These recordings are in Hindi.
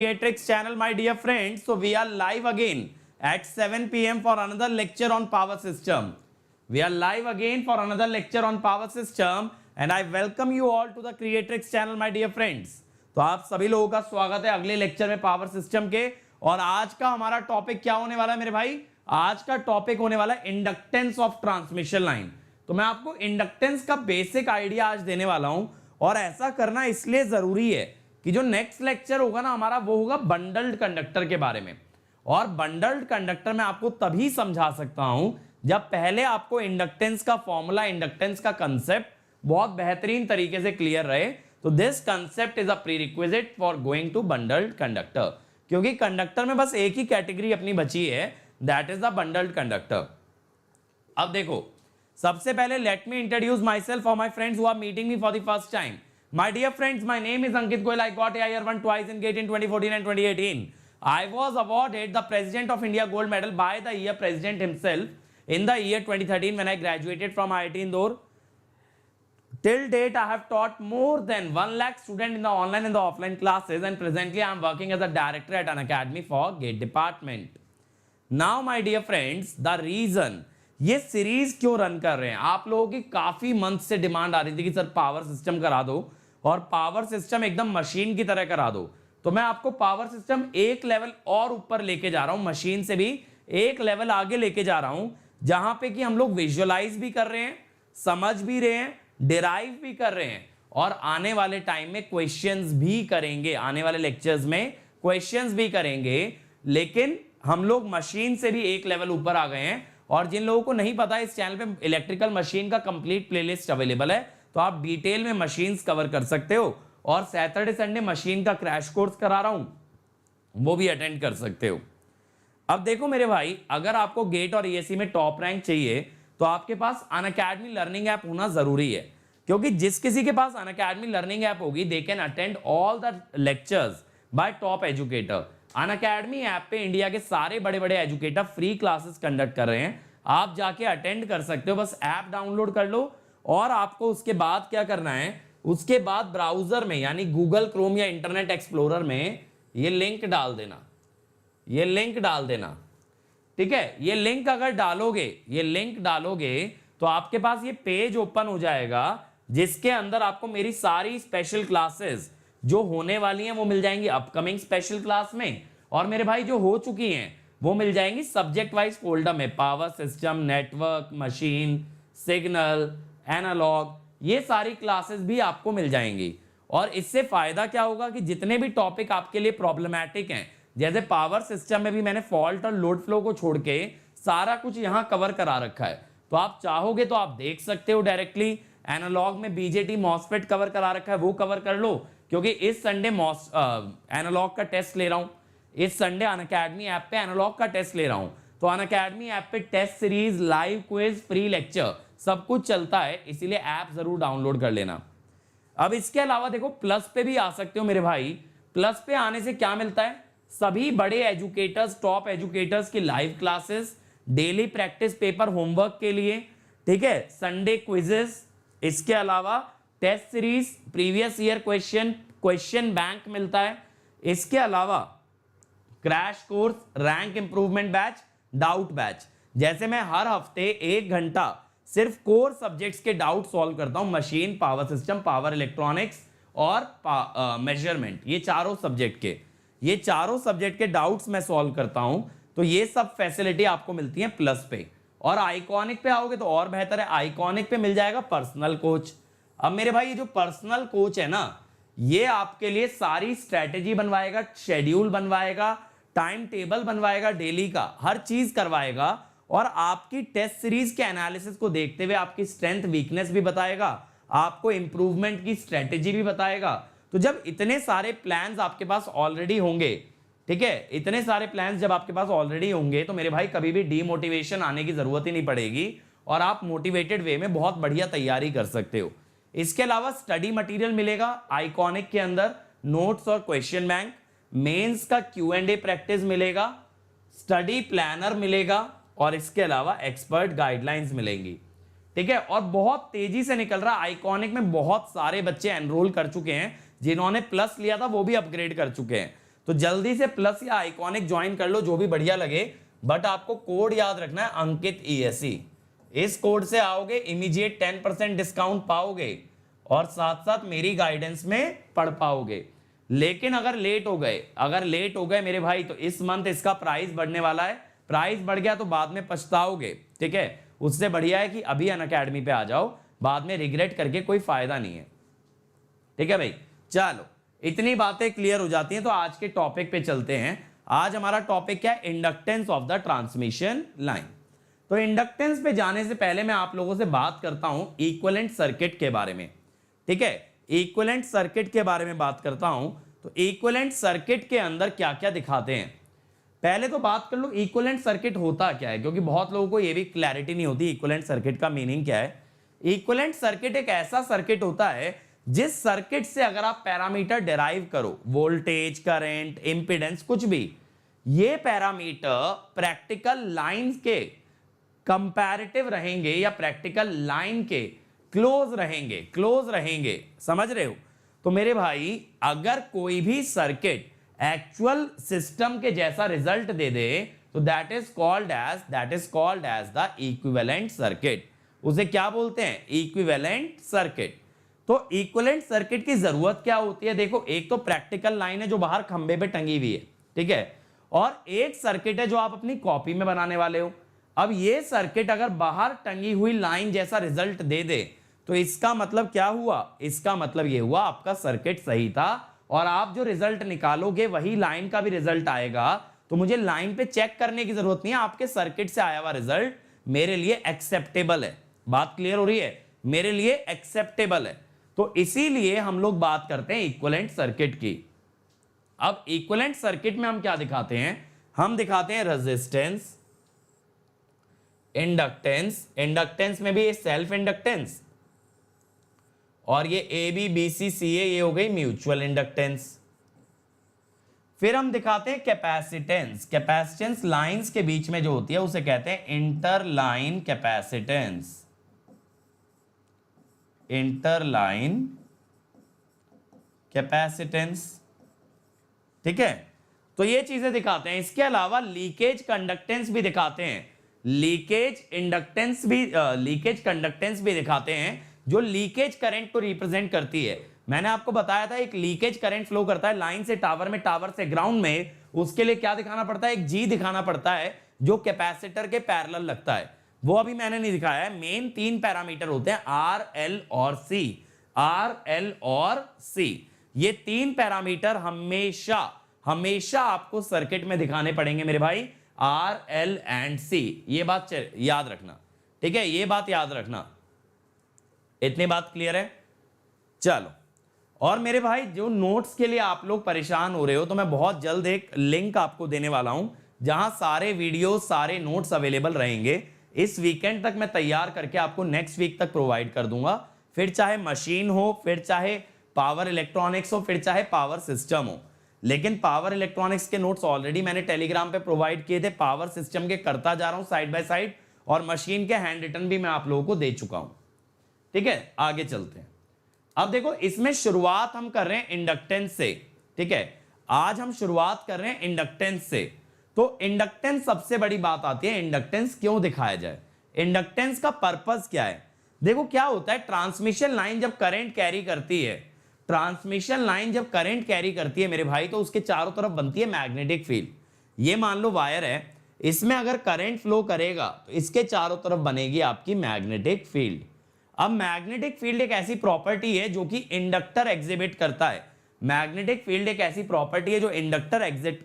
Creatrix channel, my dear friends. So we are live again at 7 p.m. for another lecture on power system. We are live again for another lecture on power system and I welcome you all to the Creatrix channel, my dear friends. तो आप सभी लोगों का स्वागत है अगले लेक्चर में पावर सिस्टम के। और आज का हमारा टॉपिक क्या होने वाला है मेरे भाई? आज का टॉपिक होने वाला है इंडक्टेंस ऑफ ट्रांसमिशन लाइन। तो मैं आपको इंडक्टेंस का बेसिक आइडिया आज देने वाला हूं और ऐसा करना इसलिए जरूरी है कि जो नेक्स्ट लेक्चर होगा ना हमारा वो होगा बंडल्ड कंडक्टर के बारे में। और बंडल्ड कंडक्टर मैं आपको तभी समझा सकता हूं जब पहले आपको इंडक्टेंस का फॉर्मूला, इंडक्टेंस का कंसेप्ट बहुत बेहतरीन तरीके से क्लियर रहे। तो this concept is a prerequisite for going to bundled conductor, क्योंकि कंडक्टर में बस एक ही कैटेगरी अपनी बची है, that is the bundled conductor. अब देखो, सबसे पहले let me introduce myself for my friends who are meeting me for the first time. My dear friends, my name is Ankit Goyal. I got AIR1 twice in GATE in 2014 and 2018. I was awarded the President of India Gold Medal by the year President himself in the year 2013 when I graduated from IIT Indore. Till date, I have taught more than 1 lakh students in the online and the offline classes, and presently I am working as a director at an academy for GATE department. Now, my dear friends, the reason ये सीरीज क्यों रन कर रहे हैं, आप लोगों की काफी मंथ से डिमांड आ रही थी कि सर पावर सिस्टम करा दो और पावर सिस्टम एकदम मशीन की तरह करा दो। तो मैं आपको पावर सिस्टम एक लेवल और ऊपर लेके जा रहा हूं, मशीन से भी एक लेवल आगे लेके जा रहा हूं, जहां पे कि हम लोग विजुअलाइज भी कर रहे हैं, समझ भी रहे हैं, डिराइव भी कर रहे हैं और आने वाले टाइम में क्वेश्चंस भी करेंगे। आने वाले लेक्चर्स में क्वेश्चंस भी करेंगे, लेकिन हम लोग मशीन से भी एक लेवल ऊपर आ गए हैं। और जिन लोगों को नहीं पता, इस चैनल पे इलेक्ट्रिकल मशीन का कंप्लीट प्लेलिस्ट अवेलेबल है, तो आप डिटेल में मशीन्स कवर कर सकते हो। और सैटरडे संडे मशीन का क्रैश कोर्स करा रहा हूं, वो भी अटेंड कर सकते हो। अब देखो मेरे भाई, अगर आपको गेट और ईएससी में टॉप रैंक चाहिए तो आपके पास अनअकैडमी लर्निंग ऐप होना जरूरी है, क्योंकि जिस किसी के पास अनअकैडमी लर्निंग ऐप होगी they can attend all the lectures bye top educator. Unacademy app पे इंडिया के सारे बड़े बड़े एजुकेटर फ्री क्लासेस कंडक्ट कर रहे हैं, आप जाके अटेंड कर सकते हो। बस ऐप डाउनलोड कर लो और आपको उसके बाद क्या करना है, उसके बाद ब्राउजर में यानी गूगल क्रोम या इंटरनेट एक्सप्लोरर में ये लिंक डाल देना, ये लिंक डाल देना, ठीक है। ये लिंक अगर डालोगे, ये लिंक डालोगे तो आपके पास ये पेज ओपन हो जाएगा जिसके अंदर आपको मेरी सारी स्पेशल क्लासेस जो होने वाली हैं वो मिल जाएंगी अपकमिंग स्पेशल क्लास में, और मेरे भाई जो हो चुकी हैं वो मिल जाएंगी सब्जेक्ट वाइज फोल्डर में। Power system, network, machine, signal, analog, ये सारी क्लासेस भी आपको मिल जाएंगी। और इससे फायदा क्या होगा कि जितने भी टॉपिक आपके लिए प्रॉब्लमैटिक हैं, जैसे पावर सिस्टम में भी मैंने फॉल्ट और लोड फ्लो को छोड़ के सारा कुछ यहां कवर करा रखा है, तो आप चाहोगे तो आप देख सकते हो डायरेक्टली। एनालॉग में बीजेटी मॉसफेट कवर करा रखा है, वो कवर कर लो, क्योंकि इस संडे एनालॉग का टेस्ट ले रहा हूं, इस संडे अनअकैडमी ऐप पे एनालॉग का टेस्ट ले रहा हूं। तो अनअकैडमी ऐप पे test series, live quiz, free lecture सब कुछ चलता है, इसीलिए ऐप जरूर डाउनलोड कर लेना। अब इसके अलावा देखो, प्लस पे भी आ सकते हो मेरे भाई। प्लस पे आने से क्या मिलता है, सभी बड़े एजुकेटर्स, टॉप एजुकेटर्स की live classes, daily practice paper homework के लिए, ठीक है, संडे क्विजेस, इसके अलावा test series, previous year question, question bank मिलता है। इसके अलावा crash course, rank improvement batch, doubt batch. जैसे मैं हर हफ्ते 1 घंटा सिर्फ कोर सब्जेक्ट्स के डाउट सॉल्व करता हूं, machine, power system, power electronics और मेजरमेंट, ये चारों सब्जेक्ट के डाउट्स मैं सॉल्व करता हूं। तो ये सब फैसिलिटी आपको मिलती है प्लस पे। और आइकॉनिक पे आओगे तो और बेहतर है, आइकॉनिक पे मिल जाएगा पर्सनल कोच। अब मेरे भाई ये जो पर्सनल कोच है ना, ये आपके लिए सारी स्ट्रेटेजी बनवाएगा, शेड्यूल बनवाएगा, टाइम टेबल बनवाएगा, डेली का हर चीज करवाएगा, और आपकी टेस्ट सीरीज के एनालिसिस को देखते हुए आपकी स्ट्रेंथ वीकनेस भी बताएगा, आपको इंप्रूवमेंट की स्ट्रेटेजी भी बताएगा। तो जब इतने सारे प्लान्स आपके पास ऑलरेडी होंगे, ठीक है, इतने सारे प्लान्स जब आपके पास ऑलरेडी होंगे तो मेरे भाई कभी भी डीमोटिवेशन आने की जरूरत ही नहीं पड़ेगी और आप मोटिवेटेड वे में बहुत बढ़िया तैयारी कर सकते हो। इसके अलावा स्टडी मटेरियल मिलेगा आइकॉनिक के अंदर, नोट्स और क्वेश्चन बैंक, मेंस का Q&A प्रैक्टिस मिलेगा, स्टडी प्लानर मिलेगा, और इसके अलावा एक्सपर्ट गाइडलाइंस मिलेंगी, ठीक है। और बहुत तेजी से निकल रहा, आइकॉनिक में बहुत सारे बच्चे एनरोल कर चुके हैं, जिन्होंने प्लस लिया था वो भी अपग्रेड कर चुके हैं। तो जल्दी से प्लस या आइकॉनिक ज्वाइन कर लो, जो भी बढ़िया लगे, बट आपको कोड याद रखना है अंकित ESE। इस कोड से आओगे इमीडिएट 10% डिस्काउंट पाओगे और साथ साथ मेरी गाइडेंस में पढ़ पाओगे। लेकिन अगर लेट हो गए मेरे भाई, तो इस मंथ इसका प्राइस बढ़ने वाला है। प्राइस बढ़ गया तो बाद में पछताओगे, ठीक है। उससे बढ़िया है कि अभी अनअकैडमी पे आ जाओ, बाद में रिग्रेट करके कोई फायदा नहीं है, ठीक है भाई। चलो, इतनी बातें क्लियर हो जाती हैं तो आज के टॉपिक पे चलते हैं। आज हमारा टॉपिक क्या है? Inductance of the transmission line. तो इंडक्टेंस पे जाने से पहले मैं आप लोगों से बात करता हूं इक्विवेलेंट सर्किट के बारे में, ठीक है। इक्विवेलेंट सर्किट के बारे में बात करता हूं। तो इक्विवेलेंट सर्किट के अंदर क्या क्या दिखाते हैं, पहले तो बात कर लो इक्विवेलेंट सर्किट होता क्या है, क्योंकि बहुत लोगों को यह भी क्लैरिटी नहीं होती इक्विवेलेंट सर्किट का मीनिंग क्या है। इक्विवेलेंट सर्किट एक ऐसा सर्किट होता है जिस सर्किट से अगर आप पैरामीटर डिराइव करो, वोल्टेज, करंट, इंपीडेंस, कुछ भी, ये पैरामीटर प्रैक्टिकल लाइन के कंपैरेटिव रहेंगे या प्रैक्टिकल लाइन के क्लोज रहेंगे, समझ रहे हो। तो मेरे भाई अगर कोई भी सर्किट एक्चुअल सिस्टम के जैसा रिजल्ट दे दे तो that is called as the equivalent circuit. उसे क्या बोलते हैं? Equivalent circuit. तो इक्विवेलेंट सर्किट की जरूरत क्या होती है? देखो, एक तो प्रैक्टिकल लाइन है जो बाहर खंबे पे टंगी हुई है, ठीक है, और एक सर्किट है जो आप अपनी कॉपी में बनाने वाले हो। अब ये सर्किट अगर बाहर टंगी हुई लाइन जैसा रिजल्ट दे दे तो इसका मतलब क्या हुआ? इसका मतलब ये हुआ आपका सर्किट सही था और आप जो रिजल्ट निकालोगे वही लाइन का भी रिजल्ट आएगा। तो मुझे लाइन पे चेक करने की जरूरत नहीं है, आपके सर्किट से आया हुआ रिजल्ट मेरे लिए एक्सेप्टेबल है। बात क्लियर हो रही है? मेरे लिए एक्सेप्टेबल है। तो इसीलिए हम लोग बात करते हैं इक्विवेलेंट सर्किट की। अब इक्विवेलेंट सर्किट में हम क्या दिखाते हैं? हम दिखाते हैं रेजिस्टेंस, इंडक्टेंस, इंडक्टेंस में भी सेल्फ इंडक्टेंस, और ये ABBCCA ये हो गई म्यूचुअल इंडक्टेंस। फिर हम दिखाते हैं कैपेसिटेंस। कैपेसिटेंस लाइंस के बीच में जो होती है उसे कहते हैं इंटरलाइन कैपेसिटेंस, इंटरलाइन कैपेसिटेंस, ठीक है। तो ये चीजें दिखाते हैं। इसके अलावा लीकेज कंडक्टेंस भी दिखाते हैं, लीकेज कंडक्टेंस भी दिखाते हैं जो लीकेज करंट को रिप्रेजेंट करती है। मैंने आपको बताया था एक लीकेज करंट फ्लो करता है लाइन से टावर में, टावर से ग्राउंड में, उसके लिए क्या दिखाना पड़ता है? एक G दिखाना पड़ता है जो कैपेसिटर के पैरेलल लगता है। वो अभी मैंने नहीं दिखाया है। मेन 3 पैरामीटर होते हैं R, L और C, R, L और C। ये 3 पैरामीटर हमेशा आपको सर्किट में दिखाने पड़ेंगे मेरे भाई, R, L एंड C। ये बात याद रखना, ठीक है, ये बात याद रखना। इतनी बात क्लियर है? चलो, और मेरे भाई जो नोट्स के लिए आप लोग परेशान हो रहे हो, तो मैं बहुत जल्द एक लिंक आपको देने वाला हूं जहां सारे वीडियो, सारे नोट्स अवेलेबल रहेंगे। इस वीकेंड तक मैं तैयार करके आपको नेक्स्ट वीक तक प्रोवाइड कर दूंगा। फिर चाहे मशीन हो, फिर चाहे पावर इलेक्ट्रॉनिक्स हो, फिर चाहे पावर सिस्टम हो। लेकिन पावर इलेक्ट्रॉनिक्स के नोट्स ऑलरेडी मैंने टेलीग्राम पे प्रोवाइड किए थे, पावर सिस्टम के करता जा रहा हूं साइड बाय साइड, और मशीन के हैंड रिटन भी मैं आप लोगों को दे चुका हूं, ठीक है। आगे चलते हैं। अब देखो, इसमें शुरुआत हम कर रहे हैं इंडक्टेंस से, ठीक है। आज हम शुरुआत कर रहे हैं इंडक्टेंस से। तो इंडक्टेंस सबसे बड़ी बात आती है, इंडक्टेंस क्यों दिखाया जाए, इंडक्टेंस का पर्पस क्या है। देखो क्या होता है, ट्रांसमिशन लाइन जब करंट कैरी करती है, ट्रांसमिशन लाइन जब करंट कैरी करती है मेरे भाई, तो उसके चारों तरफ बनती है मैग्नेटिक फील्ड। ये मान लो वायर है, इसमें अगर करंट फ्लो करेगा तो इसके चारों तरफ बनेगी आपकी मैग्नेटिक फील्ड। अब मैग्नेटिक फील्ड एक ऐसी प्रॉपर्टी है जो कि इंडक्टर एग्जिबिट करता है। मैग्नेटिक फील्ड एक ऐसी प्रॉपर्टी है जो इंडक्टर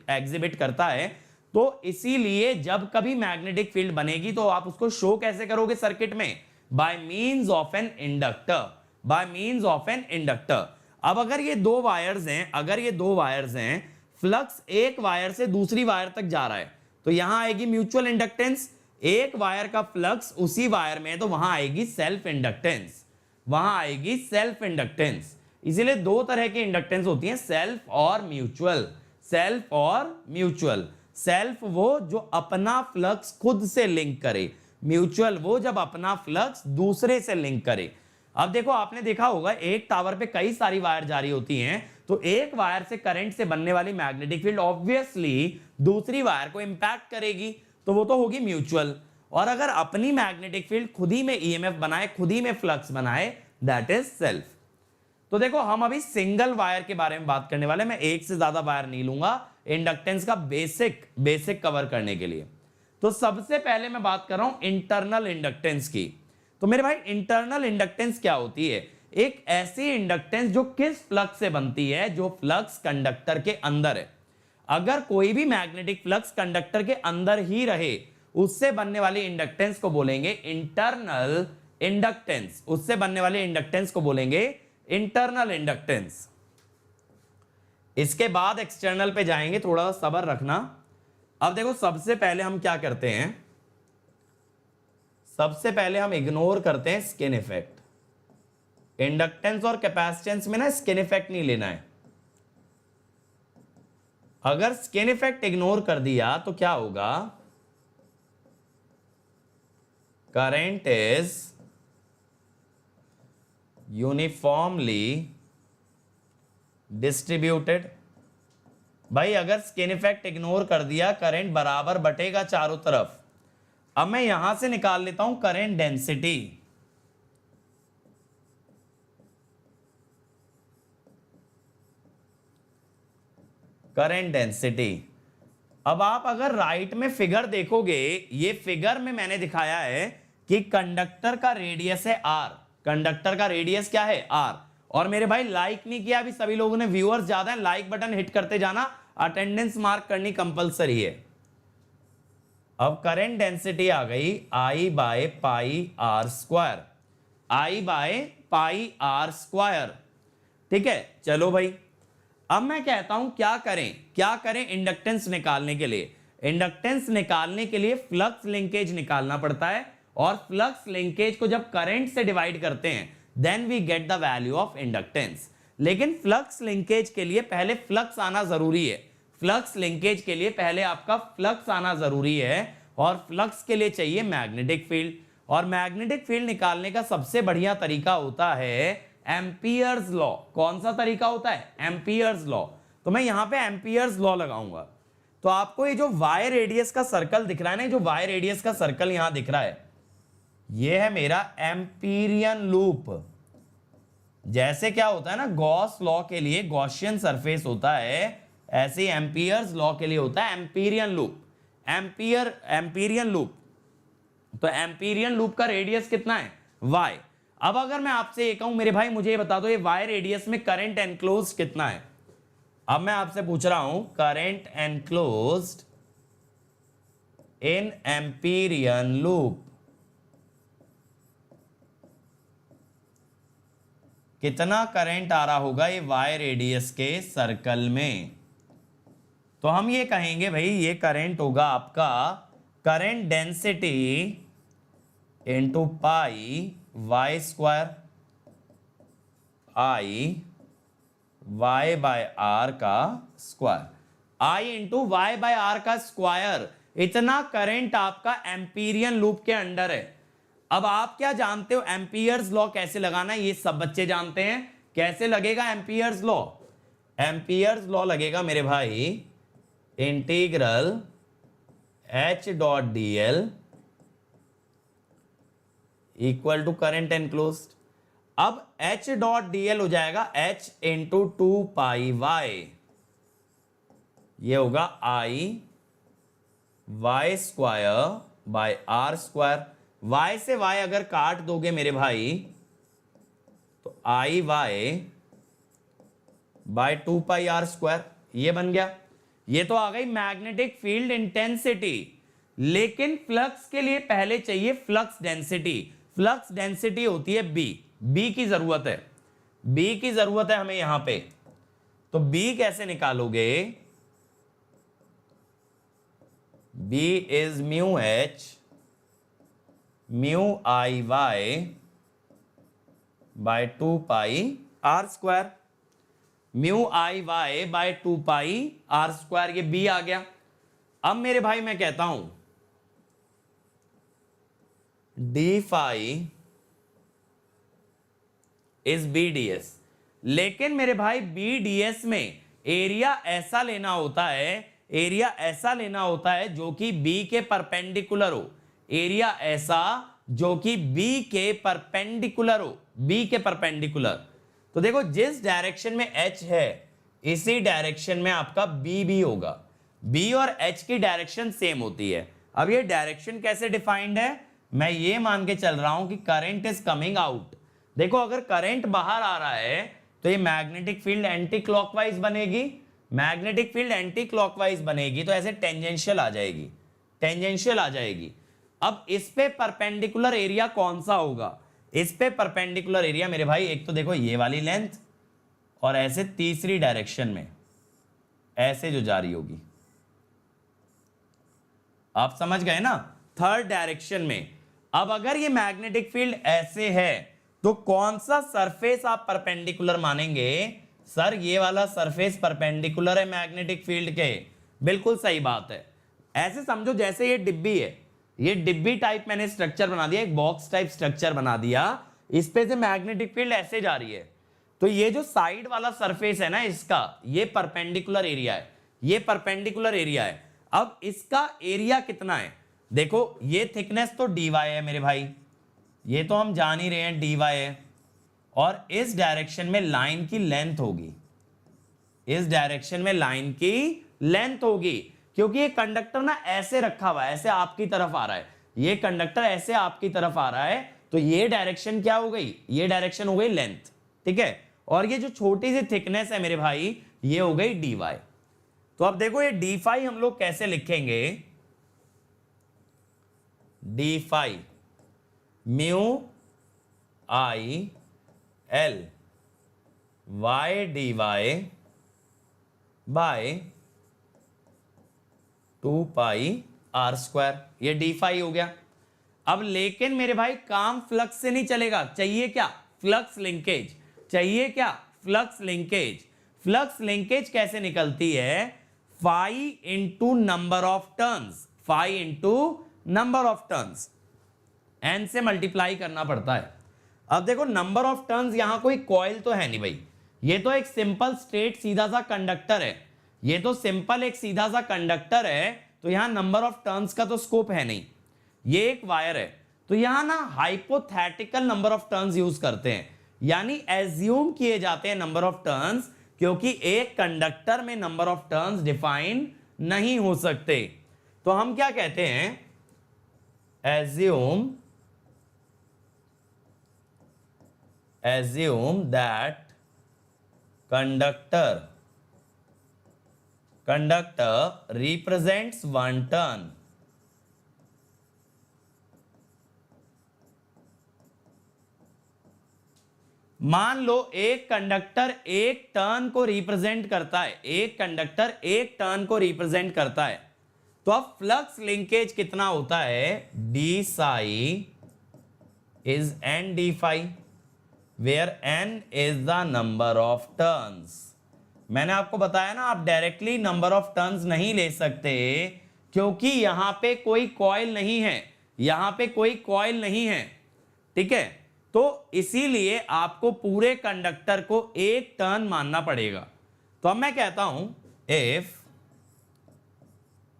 एग्जिबिट करता है। तो इसीलिए जब कभी मैग्नेटिक फील्ड बनेगी तो आप उसको शो कैसे करोगे सर्किट में? By means of an inductor, by means of an inductor. अब अगर ये दो वायर्स हैं, फ्लक्स एक वायर से दूसरी वायर तक जा रहा है, तो यहां आएगी म्यूचुअल इंडक्टेंस। एक वायर का फ्लक्स उसी वायर में, तो वहां आएगी सेल्फ इंडक्टेंस, वहां आएगी सेल्फ इंडक्टेंस। इसीलिए 2 तरह की इंडक्टेंस होती हैं, सेल्फ और म्यूचुअल, सेल्फ और म्यूचुअल। सेल्फ वो जो अपना फ्लक्स खुद से लिंक करे, म्यूचुअल वो जब अपना फ्लक्स दूसरे से लिंक करे। अब देखो आपने देखा होगा एक टावर पे कई सारी वायर जारी होती हैं, तो एक वायर से करंट से बनने वाली मैग्नेटिक फील्ड ऑब्वियसली दूसरी वायर को इंपैक्ट करेगी, तो वो तो होगी म्यूचुअल। और अगर अपनी मैग्नेटिक फील्ड खुद ही में ईएमएफ बनाए, खुद ही में फ्लक्स बनाए, दैट इज सेल्फ। तो देखो हम अभी सिंगल वायर के बारे में बात करने वाले, मैं एक से ज्यादा वायर नहीं लूंगा इंडक्टेंस का बेसिक कवर करने के लिए। तो सबसे पहले मैं बात कर रहा हूं इंटरनल इंडक्टेंस की। तो मेरे भाई इंटरनल इंडक्टेंस क्या होती है? एक ऐसी इंडक्टेंस जो किस फ्लक्स से बनती है? जो फ्लक्स कंडक्टर के अंदर है। अगर कोई भी मैग्नेटिक फ्लक्स कंडक्टर के अंदर ही रहे, उससे बनने वाली इंडक्टेंस को बोलेंगे इंटरनल इंडक्टेंस। उससे बनने वाले इंडक्टेंस को बोलेंगे इंटरनल इंडक्टेंस। इसके बाद एक्सटर्नल पे जाएंगे, थोड़ा सा सब्र रखना। अब देखो सबसे पहले हम क्या करते हैं, सबसे पहले हम इग्नोर करते हैं स्किन इफेक्ट। इंडक्टेंस और कैपेसिटेंस में ना स्किन इफेक्ट नहीं लेना है। अगर स्किन इफेक्ट इग्नोर कर दिया तो क्या होगा? Current is uniformly distributed. भाई अगर स्किन इफेक्ट इग्नोर कर दिया, करंट बराबर बटेगा चारों तरफ। अब मैं यहां से निकाल लेता हूं करंट डेंसिटी। Current density. अब आप अगर राइट में फिगर देखोगे, ये फिगर में मैंने दिखाया है कि कंडक्टर का रेडियस है r। कंडक्टर का रेडियस क्या है? r। और मेरे भाई लाइक नहीं किया अभी सभी लोगों ने, व्यूअर्स ज्यादा है, लाइक बटन हिट करते जाना, अटेंडेंस मार्क करनी कंपलसरी है। अब करंट डेंसिटी आ गई I by pi r square. I by pi r square. ठीक है, चलो भाई अब मैं कहता हूं क्या करें इंडक्टेंस निकालने के लिए। इंडक्टेंस निकालने के लिए फ्लक्स लिंकेज निकालना पड़ता है, और फ्लक्स लिंकेज को जब करंट से डिवाइड करते हैं then we get the value of inductance. लेकिन फ्लक्स लिंकेज के लिए पहले फ्लक्स आना जरूरी है। फ्लक्स लिंकेज के लिए पहले आपका फ्लक्स आना जरूरी है, और फ्लक्स के लिए चाहिए मैग्नेटिक फील्ड। और मैग्नेटिक फील्ड निकालने का सबसे बढ़िया तरीका होता है एम्पियर्स लॉ। कौन सा तरीका होता है? Ampere's law. तो मैं यहां पे एम्पियर्स लॉ लगाऊंगा। तो आपको ये जो वाई रेडियस का सर्कल दिख रहा है ना, जो वाई रेडियस का सर्कल यहां दिख रहा है, ये है मेरा एम्पीरियन लूप। जैसे क्या होता है ना गॉस लॉ के लिए गॉसियन सरफेस होता है, ऐसे एम्पियर्स लॉ के लिए होता है एम्पीरियन लूप। Amperian loop. तो एम्पीरियन लूप का रेडियस कितना है? y। अब अगर मैं आपसे ये कहूं मेरे भाई मुझे ये बता दो ये y रेडियस में करंट एनक्लोज्ड कितना है। अब मैं आपसे पूछ रहा हूं करंट एनक्लोज्ड इन एम्पीरियन लूप कितना करंट आ रहा होगा ये y रेडियस के सर्कल में। तो हम ये कहेंगे भाई ये करंट होगा आपका current density into pi y square, I y by r का square. I into y by r का स्क्वायर, इतना करंट आपका एम्पीरियन लूप के अंडर है। अब आप क्या जानते हो एम्पियर्स लॉ कैसे लगाना है? ये सब बच्चे जानते हैं। कैसे लगेगा एम्पियर्स लॉ? एम्पियर्स लॉ लगेगा मेरे भाई integral H dot d l equal to current enclosed. अब H डॉट डी एल हो जाएगा H इंटू 2 पाई वाई। ये होगा I y square by r square. y से y अगर काट दोगे मेरे भाई तो I y by 2 pi r square, ये बन गया। ये तो आ गई मैग्नेटिक फील्ड इंटेंसिटी। लेकिन फ्लक्स के लिए पहले चाहिए फ्लक्स डेंसिटी। फ्लक्स डेंसिटी होती है बी की जरूरत है, बी की जरूरत है हमें यहां पे। तो बी कैसे निकालोगे? B is mu H mu I y by 2 pi r square. Mu I y by 2 pi r square, ये बी आ गया। अब मेरे भाई मैं कहता हूं डी फाई इज BDS। लेकिन मेरे भाई BDS में एरिया ऐसा लेना होता है, एरिया ऐसा लेना होता है जो कि B के परपेंडिकुलर हो, एरिया ऐसा जो कि B के परपेंडिकुलर हो, B के परपेंडिकुलर। तो देखो जिस डायरेक्शन में H है इसी डायरेक्शन में आपका B भी होगा। B और H की डायरेक्शन सेम होती है। अब ये डायरेक्शन कैसे डिफाइंड है, मैं ये मान के चल रहा हूं कि करंट इज कमिंग आउट। देखो अगर करंट बाहर आ रहा है तो ये मैग्नेटिक फील्ड एंटी क्लॉकवाइज बनेगी, मैग्नेटिक फील्ड एंटी क्लॉकवाइज बनेगी तो ऐसे टेंजेंशियल आ जाएगी, टेंजेंशियल आ जाएगी। अब इस पे परपेंडिकुलर एरिया कौन सा होगा, इस पे परपेंडिकुलर एरिया मेरे भाई एक तो देखो ये वाली लेंथ और ऐसे तीसरी डायरेक्शन में ऐसे जो जा रही होगी, आप समझ गए ना, थर्ड डायरेक्शन में। अब अगर ये मैग्नेटिक फील्ड ऐसे है तो कौन सा सरफेस आप परपेंडिकुलर मानेंगे, सर ये वाला सरफेस परपेंडिकुलर है मैग्नेटिक फील्ड के। बिल्कुल सही बात है। ऐसे समझो जैसे ये डिब्बी है, ये डिब्बी टाइप मैंने स्ट्रक्चर बना दिया, एक बॉक्स टाइप स्ट्रक्चर बना दिया, इस पे से मैग्नेटिक फील्ड ऐसे जा रही है तो ये जो साइड वाला सरफेस है ना इसका, ये परपेंडिकुलर एरिया है, ये परपेंडिकुलर एरिया है। अब इसका एरिया कितना है, देखो ये थिकनेस तो dy है मेरे भाई, ये तो हम जान ही रहे हैं dy है, और इस डायरेक्शन में लाइन की लेंथ होगी, इस डायरेक्शन में लाइन की लेंथ होगी, क्योंकि ये कंडक्टर ना ऐसे रखा हुआ है, ऐसे आपकी तरफ आ रहा है, ये कंडक्टर ऐसे आपकी तरफ आ रहा है तो ये डायरेक्शन क्या हो गई, ये डायरेक्शन हो गई लेंथ, ठीक है। और ये जो छोटी सी थिकनेस है मेरे भाई ये हो गई dy। तो अब देखो ये डी फाई हम लोग कैसे लिखेंगे, d phi mu I l y d Y by 2 pi r square, ये डी फाई हो गया। अब लेकिन मेरे भाई काम फ्लक्स से नहीं चलेगा, चाहिए क्या, फ्लक्स लिंकेज, चाहिए क्या, फ्लक्स लिंकेज। फ्लक्स लिंकेज कैसे निकलती है, phi into number of turns, phi into number of turns, n से मल्टीप्लाई करना पड़ता है। अब देखो नंबर ऑफ टर्न्स, यहां कोई कॉइल तो है नहीं भाई, ये तो एक सिंपल स्ट्रेट सीधा सा कंडक्टर है, ये तो सिंपल एक सीधा सा कंडक्टर है, तो यहां नंबर ऑफ टर्न्स का तो स्कोप है नहीं। ये एक वायर है तो यहां ना hypothetical number of turns use करते हैं, यानी एज्यूम किए जाते हैं नंबर ऑफ टर्न्स, क्योंकि एक कंडक्टर में नंबर ऑफ टर्न्स डिफाइन नहीं हो सकते। तो हम क्या कहते हैं, assume that conductor represents one turn, मान लो एक कंडक्टर एक टर्न को रिप्रेजेंट करता है, एक कंडक्टर एक टर्न को रिप्रेजेंट करता है, तो अब फ्लक्स लिंकेज कितना होता है, d psi is n d phi, where n is the number of turns. मैंने आपको बताया ना आप डायरेक्टली नंबर ऑफ टर्न्स नहीं ले सकते, क्योंकि यहां पे कोई कॉइल नहीं है, यहां पे कोई कॉइल नहीं है, ठीक है। तो इसीलिए आपको पूरे कंडक्टर को एक टर्न मानना पड़ेगा। तो अब मैं कहता हूं if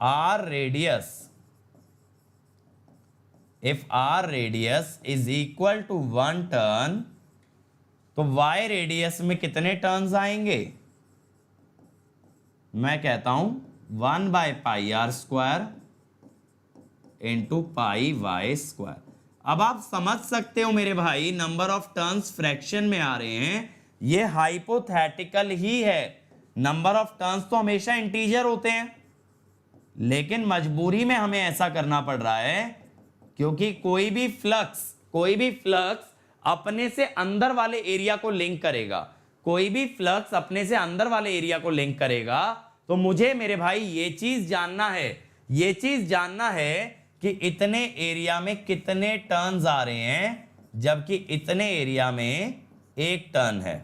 r radius is equal to 1 turn, तो y रेडियस में कितने टर्न्स आएंगे, मैं कहता हूं 1 by pi r square into pi y square. अब आप समझ सकते हो मेरे भाई नंबर ऑफ टर्न्स फ्रैक्शन में आ रहे हैं, ये हाइपोथेटिकल ही है, नंबर ऑफ टर्न्स तो हमेशा इंटीजर होते हैं, लेकिन मजबूरी में हमें ऐसा करना पड़ रहा है क्योंकि कोई भी फ्लक्स अपने से अंदर वाले एरिया को लिंक करेगा, कोई भी फ्लक्स अपने से अंदर वाले एरिया को लिंक करेगा। तो मुझे मेरे भाई ये चीज जानना है कि इतने एरिया में कितने टर्न्स आ रहे हैं, जबकि इतने एरिया में एक टर्न है।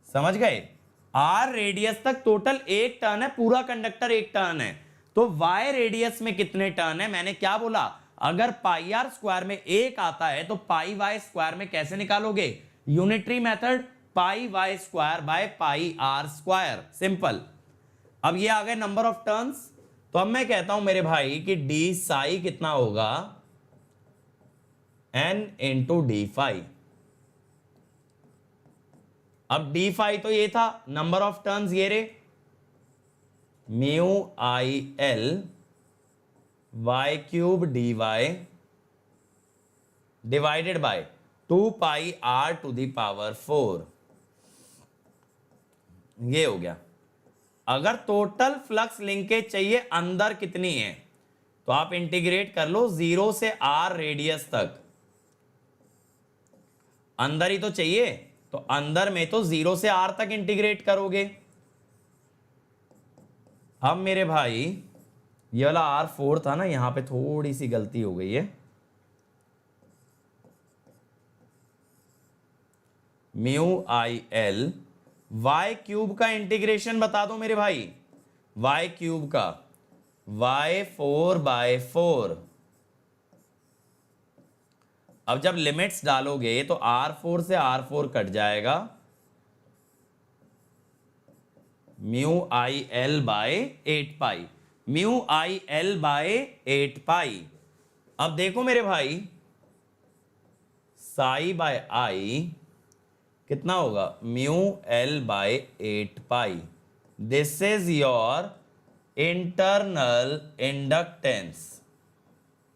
समझ गए, आर रेडियस तक टोटल एक टर्न है, पूरा कंडक्टर एक टर्न है, तो वाई रेडियस में कितने टर्न है, मैंने क्या बोला, अगर पाई आर स्क्वायर में 1 आता है तो पाई वाई स्क्वायर में कैसे निकालोगे? Unitary method, pi y square by pi r square, simple. अब ये आ गए नंबर ऑफ टर्न्स। तो अब मैं कहता हूं मेरे भाई कि डी साई कितना होगा? n into d phi. अब डी फाई तो ये था, नंबर ऑफ टर्न्स ये रे, mu I l y cube d y divided by 2 pi r to the power 4। ये हो गया। अगर टोटल फ्लक्स लिंकेज चाहिए अंदर कितनी है तो आप इंटीग्रेट कर लो 0 से आर रेडियस तक। अंदर ही तो चाहिए, तो अंदर में तो 0 से आर तक इंटीग्रेट करोगे। अब मेरे भाई ये वाला R4 था ना, यहां पे थोड़ी सी गलती हो गई है। Mu I l y cube का इंटीग्रेशन बता दो मेरे भाई, वाई क्यूब का वाई 4/4। अब जब लिमिट्स डालोगे तो R4 से R4 कट जाएगा, mu I L bye 8 pi, mu I L bye 8 पाई। अब देखो मेरे भाई साई बाय आई कितना होगा? Mu L by 8 pi. This is your internal inductance.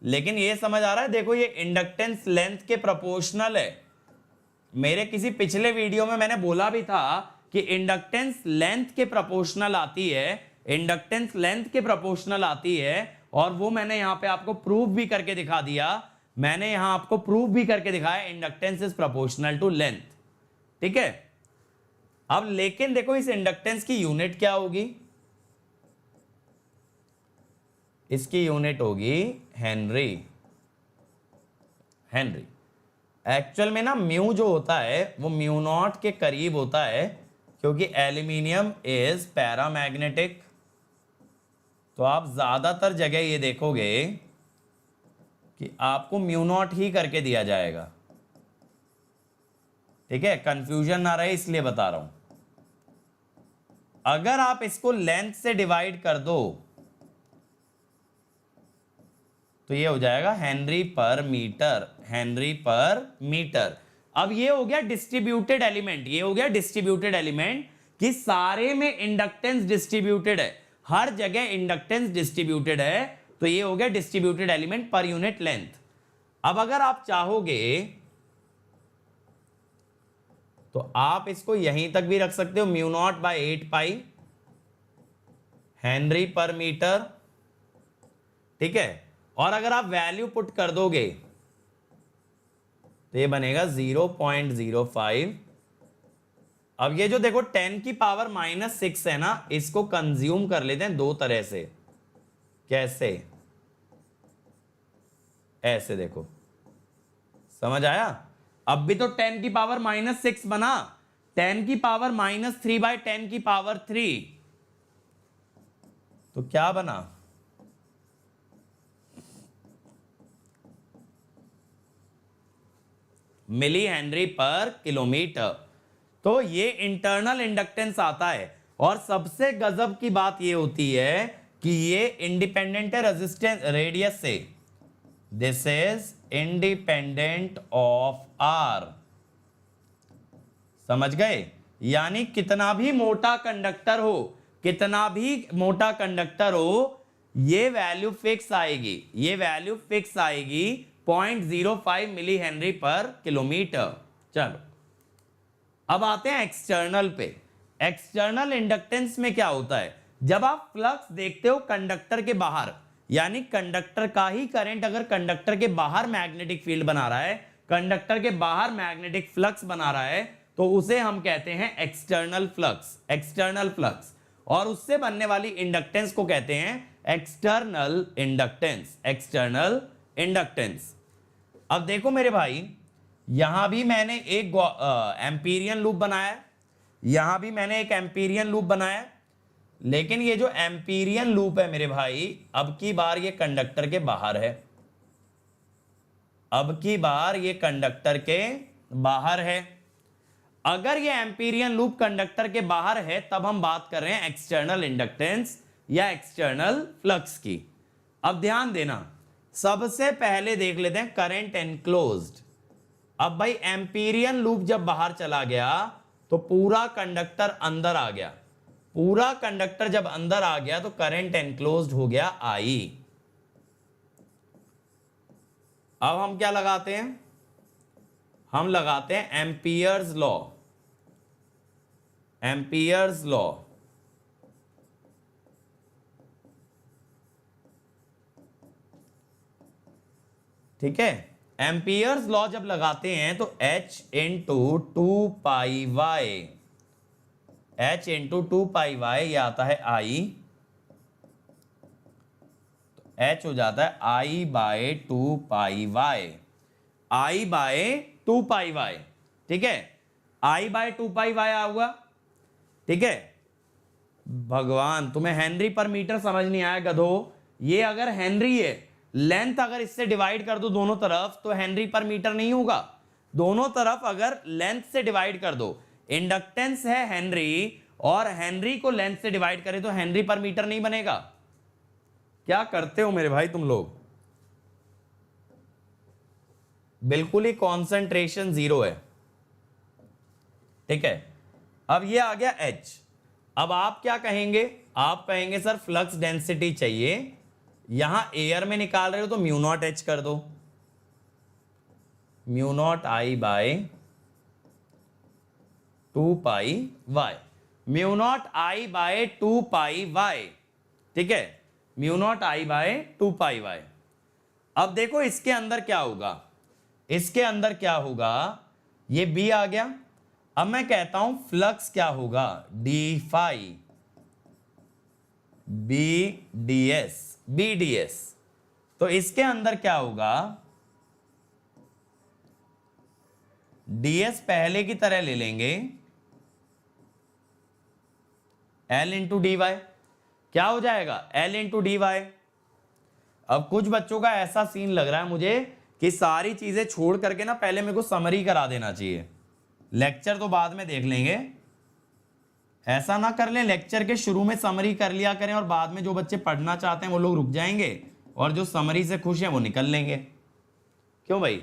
लेकिन ये समझ आ रहा है, देखो ये इंडक्टेंस लेंथ के प्रोपोर्शनल है। मेरे किसी पिछले वीडियो में मैंने बोला भी था कि इंडक्टेंस लेंथ के प्रोपोर्शनल आती है, इंडक्टेंस लेंथ के प्रोपोर्शनल आती है, और वो मैंने यहां पे आपको प्रूव भी करके दिखा दिया। मैंने यहां आपको प्रूव भी करके दिखाया inductance is proportional to length, ठीक है। अब लेकिन देखो इस इंडक्टेंस की यूनिट क्या होगी? इसकी यूनिट होगी हेनरी। हेनरी एक्चुअल में ना म्यू जो होता है वो म्यू नॉट के करीब होता है, क्योंकि एल्यूमिनियम इज पैरामैग्नेटिक। तो आप ज्यादातर जगह ये देखोगे कि आपको म्यू नॉट ही करके दिया जाएगा, ठीक है, कंफ्यूजन ना रहे इसलिए बता रहा हूं। अगर आप इसको लेंथ से डिवाइड कर दो तो ये हो जाएगा हेनरी पर मीटर, हेनरी पर मीटर। अब ये हो गया डिस्ट्रीब्यूटेड एलिमेंट, ये हो गया डिस्ट्रीब्यूटेड एलिमेंट कि सारे में इंडक्टेंस डिस्ट्रीब्यूटेड है, हर जगह इंडक्टेंस डिस्ट्रीब्यूटेड है। तो ये हो गया distributed element per unit length. अब अगर आप चाहोगे तो आप इसको यहीं तक भी रख सकते हो, म्यू नॉट बाय 8 पाई हेनरी पर मीटर, ठीक है। और अगर आप वैल्यू पुट कर दोगे तो ये बनेगा 0.05। अब ये जो देखो 10 की पावर -6 है ना, इसको कंज्यूम कर लेते हैं दो तरह से। कैसे? ऐसे देखो, समझ आया? अब भी तो 10 की पावर -6 बना, 10 की पावर -3/10 की पावर 3, तो क्या बना? मिली हेनरी पर किलोमीटर। तो ये इंटरनल इंडक्टेंस आता है। और सबसे गजब की बात ये होती है कि ये इंडिपेंडेंट है रेजिस्टेंस रेडियस से। This is independent of r. समझ गए? यानी कितना भी मोटा कंडक्टर हो, कितना भी मोटा कंडक्टर हो, ये वैल्यू फिक्स आएगी, ये वैल्यू फिक्स आएगी 0.05 मिली हेनरी पर किलोमीटर। चलो अब आते हैं एक्सटर्नल पे। एक्सटर्नल इंडक्टेंस में क्या होता है? जब आप फ्लक्स देखते हो कंडक्टर के बाहर, यानी कंडक्टर का ही करंट अगर कंडक्टर के बाहर मैग्नेटिक फील्ड बना रहा है, कंडक्टर के बाहर मैग्नेटिक फ्लक्स बना रहा है, तो उसे हम कहते हैं एक्सटर्नल फ्लक्स, एक्सटर्नल फ्लक्स। और उससे बनने वाली इंडक्टेंस को कहते हैं एक्सटर्नल इंडक्टेंस, एक्सटर्नल इंडक्टेंस। अब देखो मेरे भाई, यहां भी मैंने एक एम्पीरियन लूप बनाया, यहां भी मैंने एक एम्पीरियन लूप बनाया, लेकिन ये जो एम्पीरियन लूप है मेरे भाई, अब की बार ये कंडक्टर के बाहर है। अब की बार ये कंडक्टर के बाहर है। अगर ये एम्पीरियन लूप कंडक्टर के बाहर है तब हम बात कर रहे हैं एक्सटर्नल इंडक्टेंस या एक्सटर्नल फ्लक्स की। अब ध्यान देना, सबसे पहले देख लेते हैं करंट एनक्लोज्ड। अब भाई एम्पीरियन लूप जब बाहर चला गया तो पूरा कंडक्टर अंदर आ गया। पूरा कंडक्टर जब अंदर आ गया तो करंट एनक्लोज्ड हो गया आई। अब हम क्या लगाते हैं, हम लगाते हैं एम्पियर्स लॉ। एम्पियर्स लॉ, ठीक है। एम्पियर्स लॉ जब लगाते हैं तो H into 2πy, H into 2πy ये आता है I, तो H हो जाता है I by 2πy, I by 2πy, ठीक है। I बाय 2πy आऊगा, ठीक है। भगवान तुम्हें हेनरी पर मीटर समझ नहीं आया गधो। ये अगर हेनरी है, लेंथ अगर इससे डिवाइड कर दो दोनों तरफ तो हेनरी पर मीटर नहीं होगा। दोनों तरफ अगर लेंथ से डिवाइड कर दो, इंडक्टेंस है हेनरी और हेनरी को लेंथ से डिवाइड करें तो हेनरी पर मीटर नहीं बनेगा। क्या करते हो मेरे भाई तुम लोग, बिल्कुल ही कॉन्सेंट्रेशन जीरो है, ठीक है। अब ये आ गया H। अब आप क्या कहेंगे, आप कहेंगे सर फ्लक्स डेंसिटी चाहिए, यहां एयर में निकाल रहे हो तो म्यू नॉट H कर दो, mu naught I by 2πy, mu naught I by 2πy, ठीक है, mu naught I by 2πy। अब देखो इसके अंदर क्या होगा, इसके अंदर क्या होगा, ये B आ गया। अब मैं कहता हूं फ्लक्स क्या होगा, डी फाई BDS। तो इसके अंदर क्या होगा, DS पहले की तरह ले लेंगे, L इंटू डी वाई। क्या हो जाएगा, L इंटू डी वाई। अब कुछ बच्चों का ऐसा सीन लग रहा है मुझे कि सारी चीजें छोड़ करके ना पहले मेरे को समरी करा देना चाहिए, लेक्चर तो बाद में देख लेंगे। ऐसा ना कर लें, लेक्चर के शुरू में समरी कर लिया करें और बाद में जो बच्चे पढ़ना चाहते हैं वो लोग रुक जाएंगे और जो समरी से खुश हैं वो निकल लेंगे। क्यों भाई,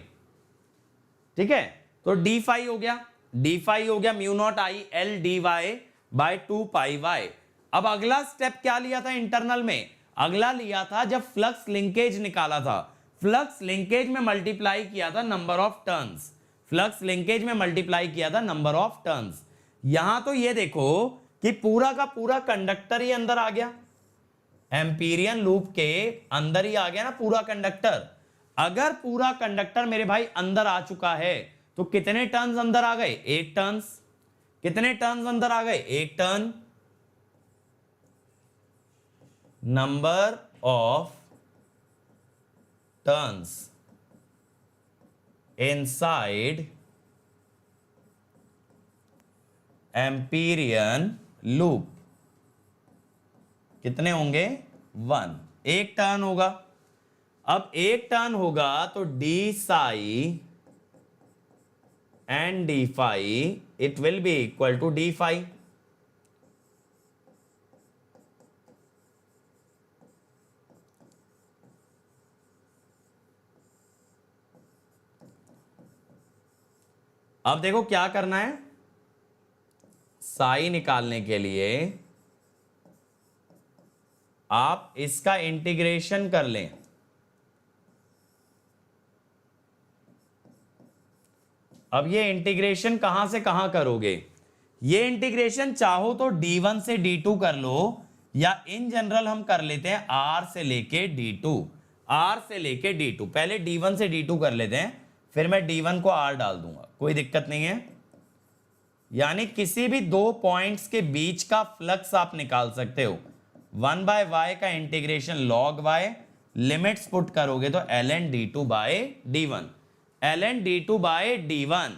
ठीक है। तो डी फाई हो गया, डी फाई हो गया mu naught I L D Y by 2πy। अब अगला स्टेप क्या लिया था इंटरनल में, अगला लिया था जब फ्लक्स लिंकेज निकाला था, फ्लक्स लिंकेज में मल्टीप्लाई किया था number of turns, flux linkage में मल्टीप्लाई किया था नंबर ऑफ टर्न्स। यहां तो ये देखो कि पूरा का पूरा कंडक्टर ही अंदर आ गया, एम्पीरियन लूप के अंदर ही आ गया ना पूरा कंडक्टर। अगर पूरा कंडक्टर मेरे भाई अंदर आ चुका है तो कितने टर्न्स अंदर आ गए, एक टर्न्स। कितने टर्न्स अंदर आ गए, एक turn. Number of turns inside Amperian loop कितने होंगे, 1। एक टर्न होगा। अब एक टर्न होगा तो D psi and D phi it will be equal to D phi. अब देखो क्या करना है, साई निकालने के लिए आप इसका इंटीग्रेशन कर लें। अब ये इंटीग्रेशन कहां से कहां करोगे, ये इंटीग्रेशन चाहो तो d1 से d2 कर लो या इन जनरल हम कर लेते हैं r से लेके d2, r से लेके d2। पहले d1 से d2 कर लेते हैं, फिर मैं d1 को r डाल दूंगा, कोई दिक्कत नहीं है। यानी किसी भी दो पॉइंट्स के बीच का फ्लक्स आप निकाल सकते हो। 1/y का integration log y, limits put करोगे तो ln d2 bye d1, ln d2 bye d1।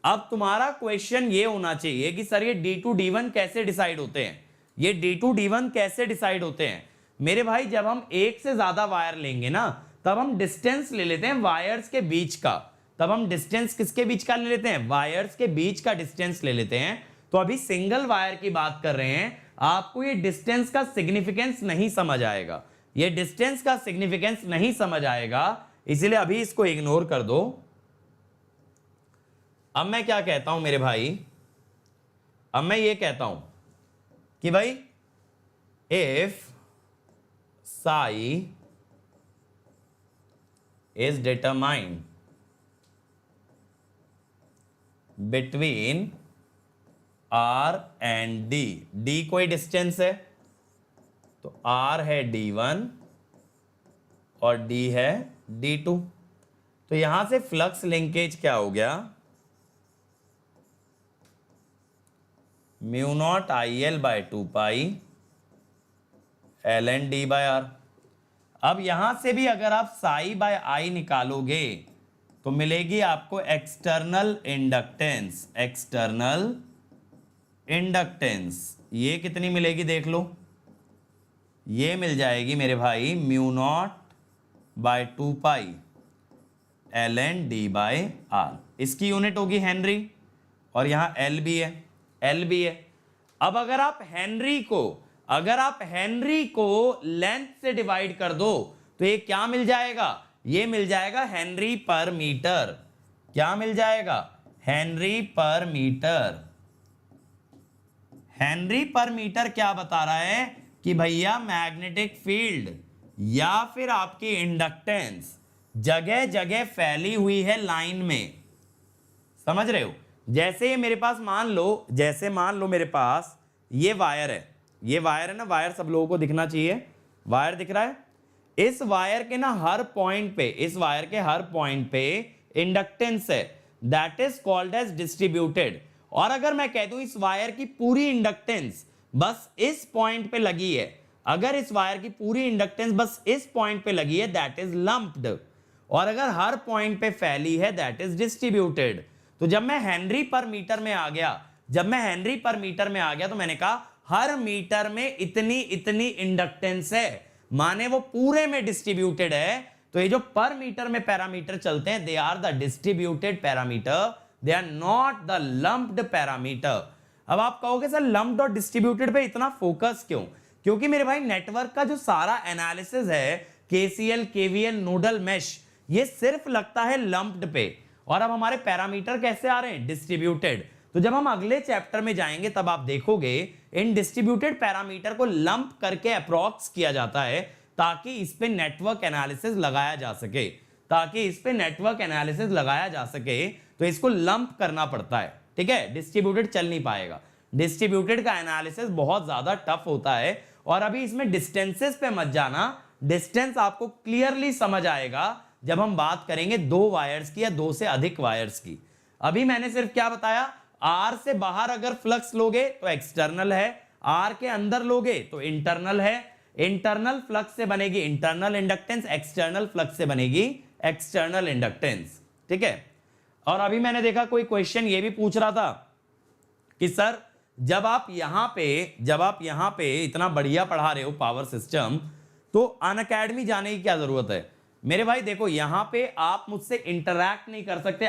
अब तुम्हारा क्वेश्चन ये होना चाहिए कि सर ये d2 d1 कैसे डिसाइड होते हैं, ये d2 d1 कैसे डिसाइड होते हैं। मेरे भाई जब हम एक से ज्यादा वायर लेंगे ना तब हम डिस्टेंस ले लेते हैं वायर्स के बीच का। तब हम डिस्टेंस किसके बीच का ले लेते हैं? वायर्स के बीच का डिस्टेंस ले लेते हैं। तो अभी सिंगल वायर की बात कर रहे हैं, आपको ये डिस्टेंस का सिग्निफिकेंस नहीं समझ आएगा, ये डिस्टेंस का सिग्निफिकेंस नहीं समझ आएगा, इसलिए अभी इसको इग्नोर कर दो। अब मैं क्या कहता हूं मेरे भाई, अब मैं ये कहता हूं कि भाई if psi is determined between r and d, d कोई डिस्टेंस है तो r है d1 और d है d2, तो यहां से फ्लक्स लिंकेज क्या हो गया? Mu naught I L by 2 pi L N D by R. अब यहां से भी अगर आप साई बाय आई निकालोगे तो मिलेगी आपको एक्सटर्नल इंडक्टेंस। एक्सटर्नल इंडक्टेंस ये कितनी मिलेगी देख लो, ये मिल जाएगी मेरे भाई mu naught by 2 pi L N D by R. इसकी यूनिट होगी हेनरी और यहां एल भी है, एल भी है। अब अगर आप हेनरी को लेंथ से डिवाइड कर दो तो ये क्या मिल जाएगा? ये मिल जाएगा हेनरी पर मीटर। क्या मिल जाएगा? हेनरी पर मीटर। हेनरी पर मीटर क्या बता रहा है कि भैया मैग्नेटिक फील्ड या फिर आपकी इंडक्टेंस जगह जगह फैली हुई है लाइन में। समझ रहे हो? जैसे मेरे पास मान लो मेरे पास ये वायर है, ये वायर है ना, वायर सब लोगों को दिखना चाहिए, वायर दिख रहा है। इस वायर के ना हर पॉइंट पे, इस वायर के हर पॉइंट पे इंडक्टेंस है, that is called as distributed. और अगर मैं कह दूं इस वायर की पूरी इंडक्टेंस बस इस पॉइंट पे लगी है, अगर इस वायर की पूरी इंडक्टेंस बस इस पॉइंट पे लगी है दैट इज लंप्ड, और अगर हर पॉइंट पे फैली है दैट इज डिस्ट्रीब्यूटेड। तो जब मैं हेनरी पर मीटर में आ गया, तो मैंने कहा हर मीटर में इतनी इतनी इंडक्टेंस है, माने वो पूरे में डिस्ट्रीब्यूटेड है। तो ये जो पर मीटर में पैरामीटर चलते हैं they are the distributed parameter, they are not the lumped parameter. अब आप कहोगे सर लंप्ड और डिस्ट्रीब्यूटेड पे इतना फोकस क्यों? क्योंकि मेरे भाई नेटवर्क का जो सारा एनालिसिस है, केसीएल, केवीएल, नोडल मेश, ये सिर्फ लगता है लंप्ड पे, और अब हमारे पैरामीटर कैसे आ रहे हैं? डिस्ट्रीब्यूटेड। तो जब हम अगले चैप्टर में जाएंगे तब आप देखोगे इन डिस्ट्रीब्यूटेड पैरामीटर को लंप करके अप्रॉक्स किया जाता है ताकि इस पे नेटवर्क एनालिसिस लगाया जा सके, तो इसको लंप करना पड़ता है। ठीक है, डिस्ट्रीब्यूटेड चल नहीं पाएगा, डिस्ट्रीब्यूटेड का एनालिसिस बहुत ज्यादा टफ होता है। और अभी इसमें डिस्टेंसेस पे मत जाना, डिस्टेंस आपको क्लियरली समझ आएगा जब हम बात करेंगे 2 वायर्स की या 2 से अधिक वायर्स की। अभी मैंने सिर्फ क्या बताया, आर से बाहर अगर फ्लक्स लोगे तो एक्सटर्नल है, आर के अंदर लोगे तो इंटरनल है। इंटरनल फ्लक्स से बनेगी इंटरनल इंडक्टेंस, एक्सटर्नल फ्लक्स से बनेगी एक्सटर्नल इंडक्टेंस। ठीक है, और अभी मैंने देखा कोई क्वेश्चन ये भी पूछ रहा था कि सर जब आप यहां पे इतना बढ़िया पढ़ा रहे हो पावर सिस्टम, तो अनअकैडमी जाने की क्या जरूरत है? मेरे भाई देखो, यहां पे आप मुझसे इंटरैक्ट नहीं कर सकते,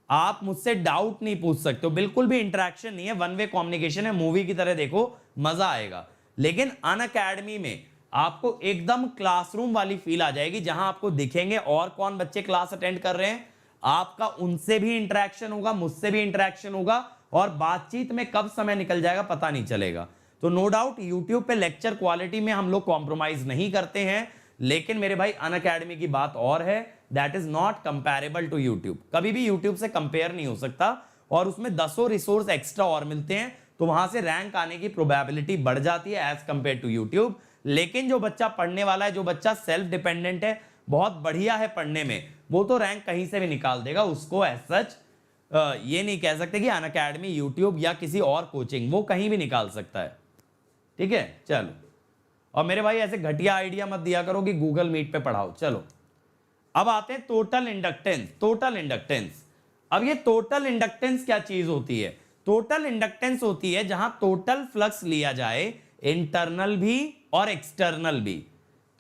आप मुझसे डाउट नहीं पूछ सकते हो, बिल्कुल भी इंटरेक्शन नहीं है, वन वे कम्युनिकेशन है, मूवी की तरह देखो, मजा आएगा। लेकिन अनअकैडमी में आपको एकदम क्लासरूम वाली फील आ जाएगी, जहां आपको दिखेंगे और कौन बच्चे क्लास अटेंड कर रहे हैं, आपका उनसे भी इंटरेक्शन होगा, मुझसे भी इंटरेक्शन होगा, और बातचीत में कब समय निकल जाएगा पता नहीं चलेगा। तो नो डाउट यूट्यूब पे लेक्चर क्वालिटी में हम लोग कॉम्प्रोमाइज नहीं करते हैं, लेकिन मेरे भाई अनअकैडमी की बात और है, that is not comparable to YouTube. कभी भी यूट्यूब से कंपेयर नहीं हो सकता, और उसमें 10 रिसोर्स एक्स्ट्रा और मिलते हैं, तो वहां से रैंक आने की प्रोबेबिलिटी बढ़ जाती है एज कंपेयर टू यूट्यूब। लेकिन जो बच्चा पढ़ने वाला है, जो बच्चा सेल्फ डिपेंडेंट है, बहुत बढ़िया है पढ़ने में, वो तो रैंक कहीं से भी निकाल देगा। उसको एज सच ये नहीं कह सकते कि अनअकैडमी, यूट्यूब या किसी और कोचिंग, वो कहीं भी निकाल सकता है। ठीक है, चलो। और मेरे भाई ऐसे घटिया आइडिया मत दिया करो कि गूगल मीट पे पढ़ाओ। चलो अब आते हैं टोटल इंडक्टेंस। अब ये टोटल इंडक्टेंस क्या चीज होती है? टोटल इंडक्टेंस होती है जहां टोटल फ्लक्स लिया जाए, इंटरनल भी और एक्सटर्नल भी।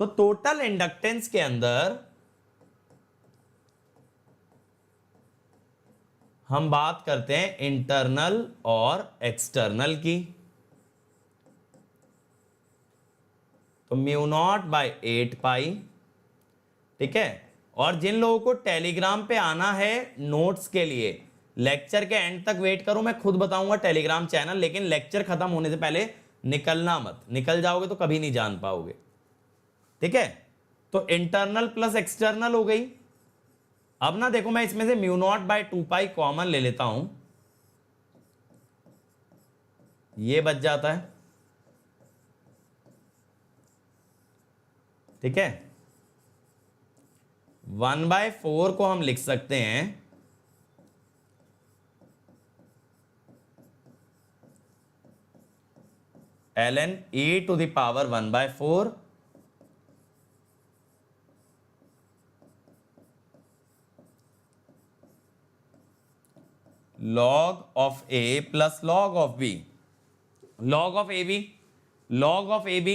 तो टोटल इंडक्टेंस के अंदर हम बात करते हैं इंटरनल और एक्सटर्नल की। तो म्यू नॉट बाई 8 पाई, ठीक है। और जिन लोगों को टेलीग्राम पे आना है नोट्स के लिए, लेक्चर के एंड तक वेट करो, मैं खुद बताऊंगा टेलीग्राम चैनल, लेकिन लेक्चर खत्म होने से पहले निकलना मत, निकल जाओगे तो कभी नहीं जान पाओगे, ठीक है। तो इंटरनल प्लस एक्सटर्नल हो गई। अब ना देखो, मैं इसमें से mu naught by 2 pi common ले लेता हूं, ये बच जाता है, ठीक है। 1/4 को हम लिख सकते हैं ln e to the power 1/4 log of a plus log of b, log of ab, log of ab।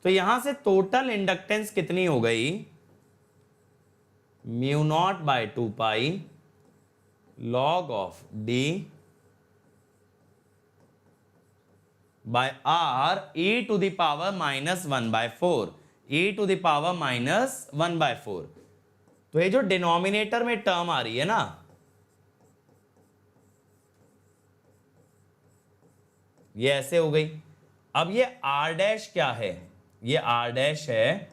तो यहां से टोटल इंडक्टेंस कितनी हो गई, mu naught by 2 pi log of d by r e to the power -1/4, e to the power -1/4। तो ये जो डिनोमिनेटर में टर्म आ रही है ना, ये ऐसे हो गई। अब ये r डैश क्या है, ये r डैश है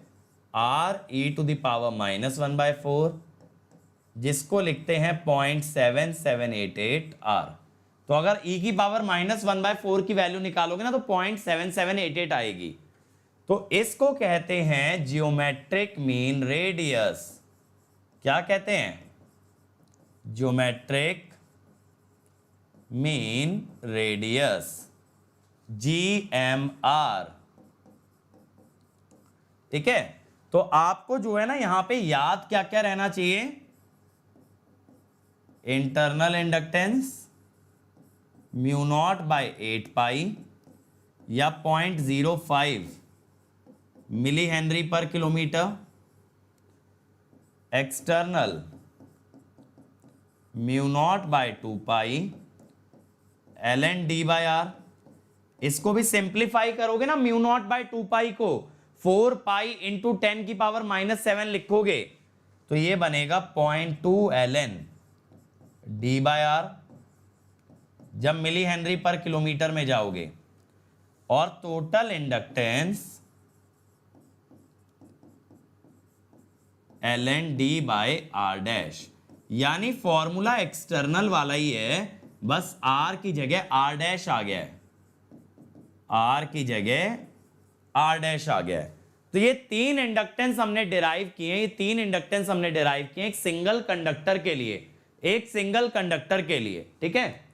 r e to the power -1/4, जिसको लिखते हैं 0.7788 r। तो अगर e की पावर -1/4 की वैल्यू निकालोगे ना तो 0.7788 आएगी। तो इसको कहते हैं जियोमेट्रिक मीन रेडियस। क्या कहते हैं, जियोमेट्रिक मीन रेडियस, GMR, ठीक है। तो आपको जो है ना यहां पे याद क्या क्या रहना चाहिए, internal inductance mu naught by 8 pi या 0.05 milli henry per kilometre, external mu naught by 2 pi ln d by R. इसको भी सिंप्लीफाई करोगे ना, म्यू नॉट बाई 2 पाई को 4 पाई इंटू 10 की पावर -7 लिखोगे तो ये बनेगा 0.2 ln d बाई आर जब मिली हेनरी पर किलोमीटर में जाओगे। और total inductance ln d by R dash, यानी फॉर्मूला एक्सटर्नल वाला ही है, बस r की जगह r डैश आ गया है, r की जगह r डैश आ गया है। तो ये 3 इंडक्टेंस हमने डिराइव किए हैं, ये 3 इंडक्टेंस हमने डिराइव किए एक सिंगल कंडक्टर के लिए, एक सिंगल कंडक्टर के लिए, ठीक है।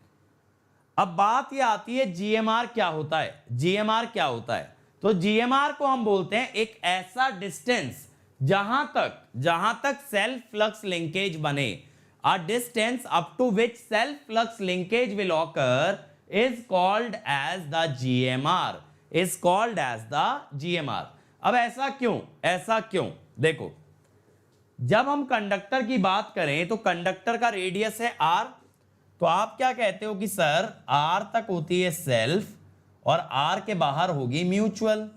अब बात ये आती है जीएमआर क्या होता है, जीएमआर क्या होता है। तो जीएमआर को हम बोलते हैं एक ऐसा डिस्टेंस जहां तक सेल्फ फ्लक्स लिंकेज बने, a distance up to which self flux linkage will occur is called as the GMR, is called as the GMR। अब ऐसा क्यों, देखो जब हम कंडक्टर की बात करें तो कंडक्टर का रेडियस है r, तो आप क्या कहते हो कि सर r तक होती है सेल्फ और r के बाहर होगी म्यूचुअल।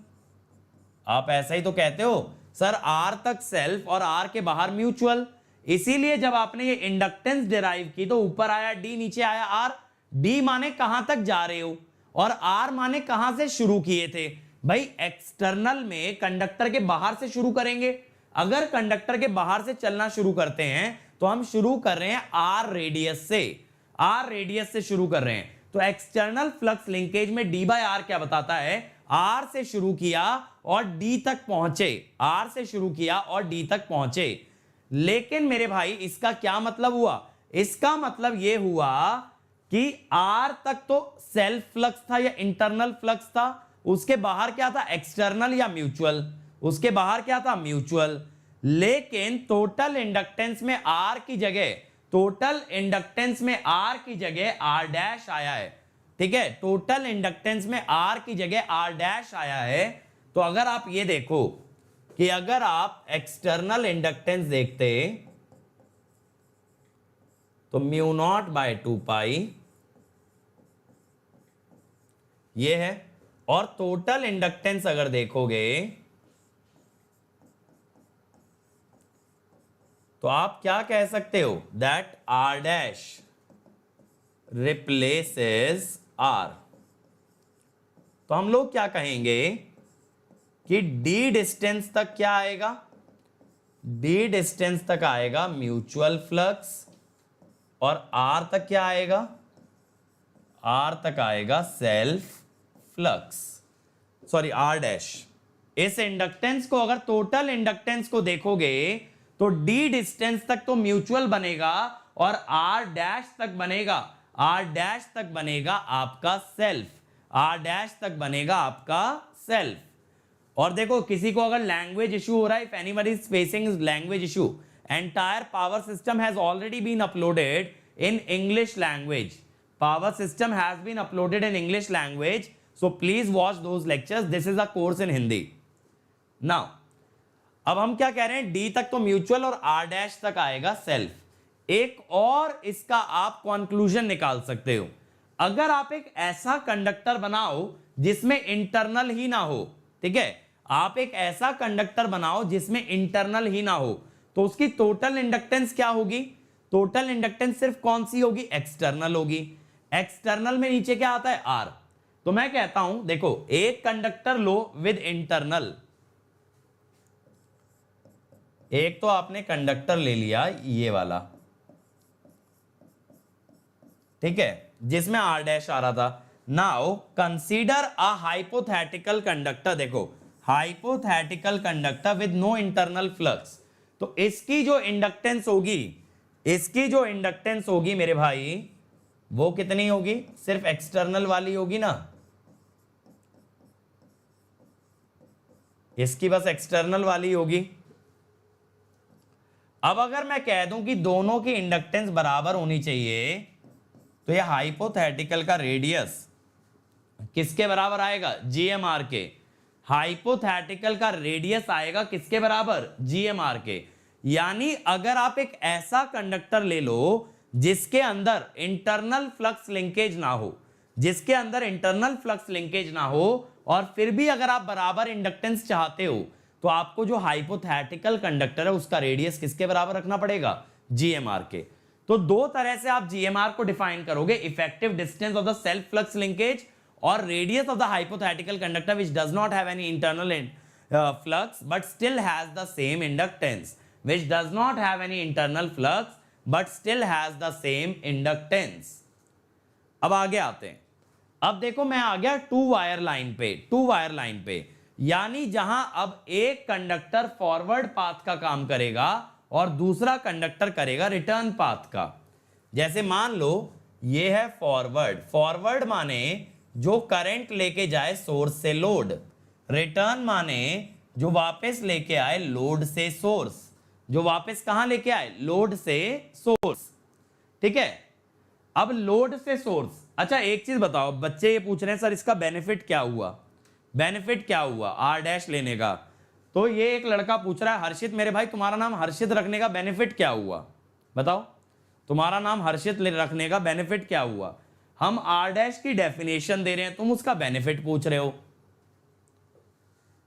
आप ऐसा ही तो कहते हो, सर r तक सेल्फ और r के बाहर म्यूचुअल। इसीलिए जब आपने ये इंडक्टेंस डिराइव की तो ऊपर आया d, नीचे आया r। d माने कहां तक जा रहे हो और r माने कहां से शुरू किए थे। भाई एक्सटर्नल में कंडक्टर के बाहर से शुरू करेंगे, अगर कंडक्टर के बाहर से चलना शुरू करते हैं तो हम शुरू कर रहे हैं r रेडियस से शुरू कर रहे हैं। तो एक्सटर्नल फ्लक्स लिंकेज में d बाय r क्या बताता है, r से शुरू किया और d तक पहुंचे, r से शुरू किया और d तक पहुंचे। लेकिन मेरे भाई इसका क्या मतलब हुआ, इसका मतलब यह हुआ कि r तक तो सेल्फ फ्लक्स था या इंटरनल फ्लक्स था, उसके बाहर क्या था एक्सटर्नल या म्यूचुअल, उसके बाहर क्या था म्यूचुअल। लेकिन टोटल इंडक्टेंस में r की जगह, टोटल इंडक्टेंस में r की जगह r डैश आया है, ठीक है। टोटल इंडक्टेंस में r की जगह r डैश आया है। तो अगर आप ये देखो कि अगर आप एक्सटर्नल इंडक्टेंस देखते तो म्यू नॉट बाय 2 पाई ये है, और टोटल इंडक्टेंस अगर देखोगे तो आप क्या कह सकते हो, that R dash replaces R. तो हम लोग क्या कहेंगे कि डी डिस्टेंस तक क्या आएगा, डी डिस्टेंस तक आएगा म्यूचुअल फ्लक्स, और आर तक क्या आएगा, आर तक आएगा self flux, sorry R dash. इस इंडक्टेंस को अगर टोटल इंडक्टेंस को देखोगे तो डी डिस्टेंस तक तो म्यूचुअल बनेगा और आर डैश तक बनेगा, आर डैश तक बनेगा आपका सेल्फ, आर डैश तक बनेगा आपका सेल्फ। और देखो किसी को अगर लैंग्वेज इशू हो रहा है, if anybody is facing language issue, entire power system has already been uploaded in English language, power system has been uploaded in English language, so please watch those lectures. This is a course in Hindi. Now अब हम क्या कह रहे हैं, D तक तो म्यूचुअल और R डैश तक आएगा सेल्फ। एक और इसका आप कंक्लूजन निकाल सकते हो, अगर आप एक ऐसा कंडक्टर बनाओ जिसमें इंटरनल ही ना हो, ठीक है, आप एक ऐसा कंडक्टर बनाओ जिसमें इंटरनल ही ना हो, तो उसकी टोटल इंडक्टेंस क्या होगी, टोटल इंडक्टेंस सिर्फ कौन सी होगी, एक्सटर्नल होगी। एक्सटर्नल में नीचे क्या आता है, आर। तो मैं कहता हूं देखो, एक कंडक्टर लो विद इंटरनल, एक तो आपने कंडक्टर ले लिया ये वाला, ठीक है, जिसमें आर डैश आ रहा था। Now consider a hypothetical conductor, देखो hypothetical conductor with no internal flux, तो इसकी जो इंडक्टेंस होगी, इसकी जो इंडक्टेंस होगी मेरे भाई वो कितनी होगी, सिर्फ एक्सटर्नल वाली होगी ना, इसकी बस एक्सटर्नल वाली होगी। अब अगर मैं कह दूं कि दोनों की इंडक्टेंस बराबर होनी चाहिए, तो ये हाइपोथेटिकल का रेडियस किसके बराबर आएगा, जीएमआर के। हाइपोथेटिकल का रेडियस आएगा किसके बराबर, जीएमआर के। यानी अगर आप एक ऐसा कंडक्टर ले लो जिसके अंदर इंटरनल फ्लक्स लिंकेज ना हो, जिसके अंदर इंटरनल फ्लक्स लिंकेज ना हो, और फिर भी अगर आप बराबर इंडक्टेंस चाहते हो, तो आपको जो हाइपोथेटिकल कंडक्टर है उसका रेडियस किसके बराबर रखना पड़ेगा, जीएमआर के। तो दो तरह से आप जीएमआर को डिफाइन करोगे, effective distance of the self flux linkage और radius of the hypothetical conductor which does not have any internal flux but still has the same inductance, which does not have any internal flux but still has the same inductance। अब आगे आते हैं, अब देखो मैं आ गया टू वायर लाइन पे, यानी जहां अब एक कंडक्टर फॉरवर्ड पाथ का काम करेगा और दूसरा कंडक्टर करेगा रिटर्न पाथ का। जैसे मान लो ये है फॉरवर्ड माने जो करंट लेके जाए सोर्स से लोड, रिटर्न माने जो वापस लेके आए लोड से सोर्स, जो वापस कहां लेके आए, लोड से सोर्स, ठीक है। अब लोड से सोर्स, अच्छा एक चीज बताओ, बच्चे ये पूछ रहे हैं सर इसका बेनिफिट क्या हुआ, बेनिफिट क्या हुआ आर डैश लेने का। तो ये एक लड़का पूछ रहा है, हर्षित मेरे भाई तुम्हारा नाम हर्षित रखने का बेनिफिट क्या हुआ, बताओ तुम्हारा नाम हर्षित रखने का बेनिफिट क्या हुआ। हम आर डैश की डेफिनेशन दे रहे हैं, तुम उसका बेनिफिट पूछ रहे हो।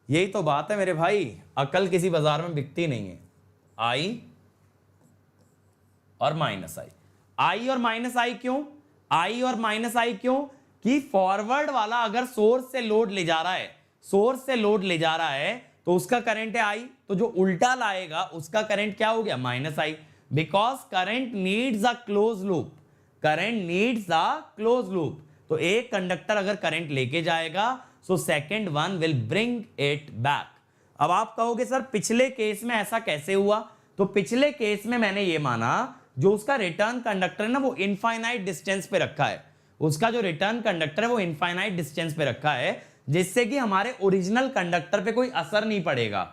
यही तो बात है मेरे भाई, अकल किसी बाजार में बिकती नहीं है। आई और माइनस आई, आई और माइनस आई क्यों, आई और माइनस आई क्यों, कि फॉरवर्ड वाला अगर सोर्स से लोड ले जा रहा है, सोर्स से लोड ले जा रहा है तो उसका करंट है आई, तो जो उल्टा लाएगा उसका करंट क्या हो गया, minus I, because current needs a close loop, current needs a close loop. तो एक कंडक्टर अगर करंट लेके जाएगा so second one will bring it back. अब आप कहोगे सर पिछले केस में ऐसा कैसे हुआ, तो पिछले केस में मैंने ये माना जो उसका रिटर्न कंडक्टर है ना वो इनफाइनाइट डिस्टेंस पे रखा है, उसका जो रिटर्न कंडक्टर है वो इनफाइनाइट डिस्टेंस पे रखा है, जिससे कि हमारे ओरिजिनल कंडक्टर पे कोई असर नहीं पड़ेगा,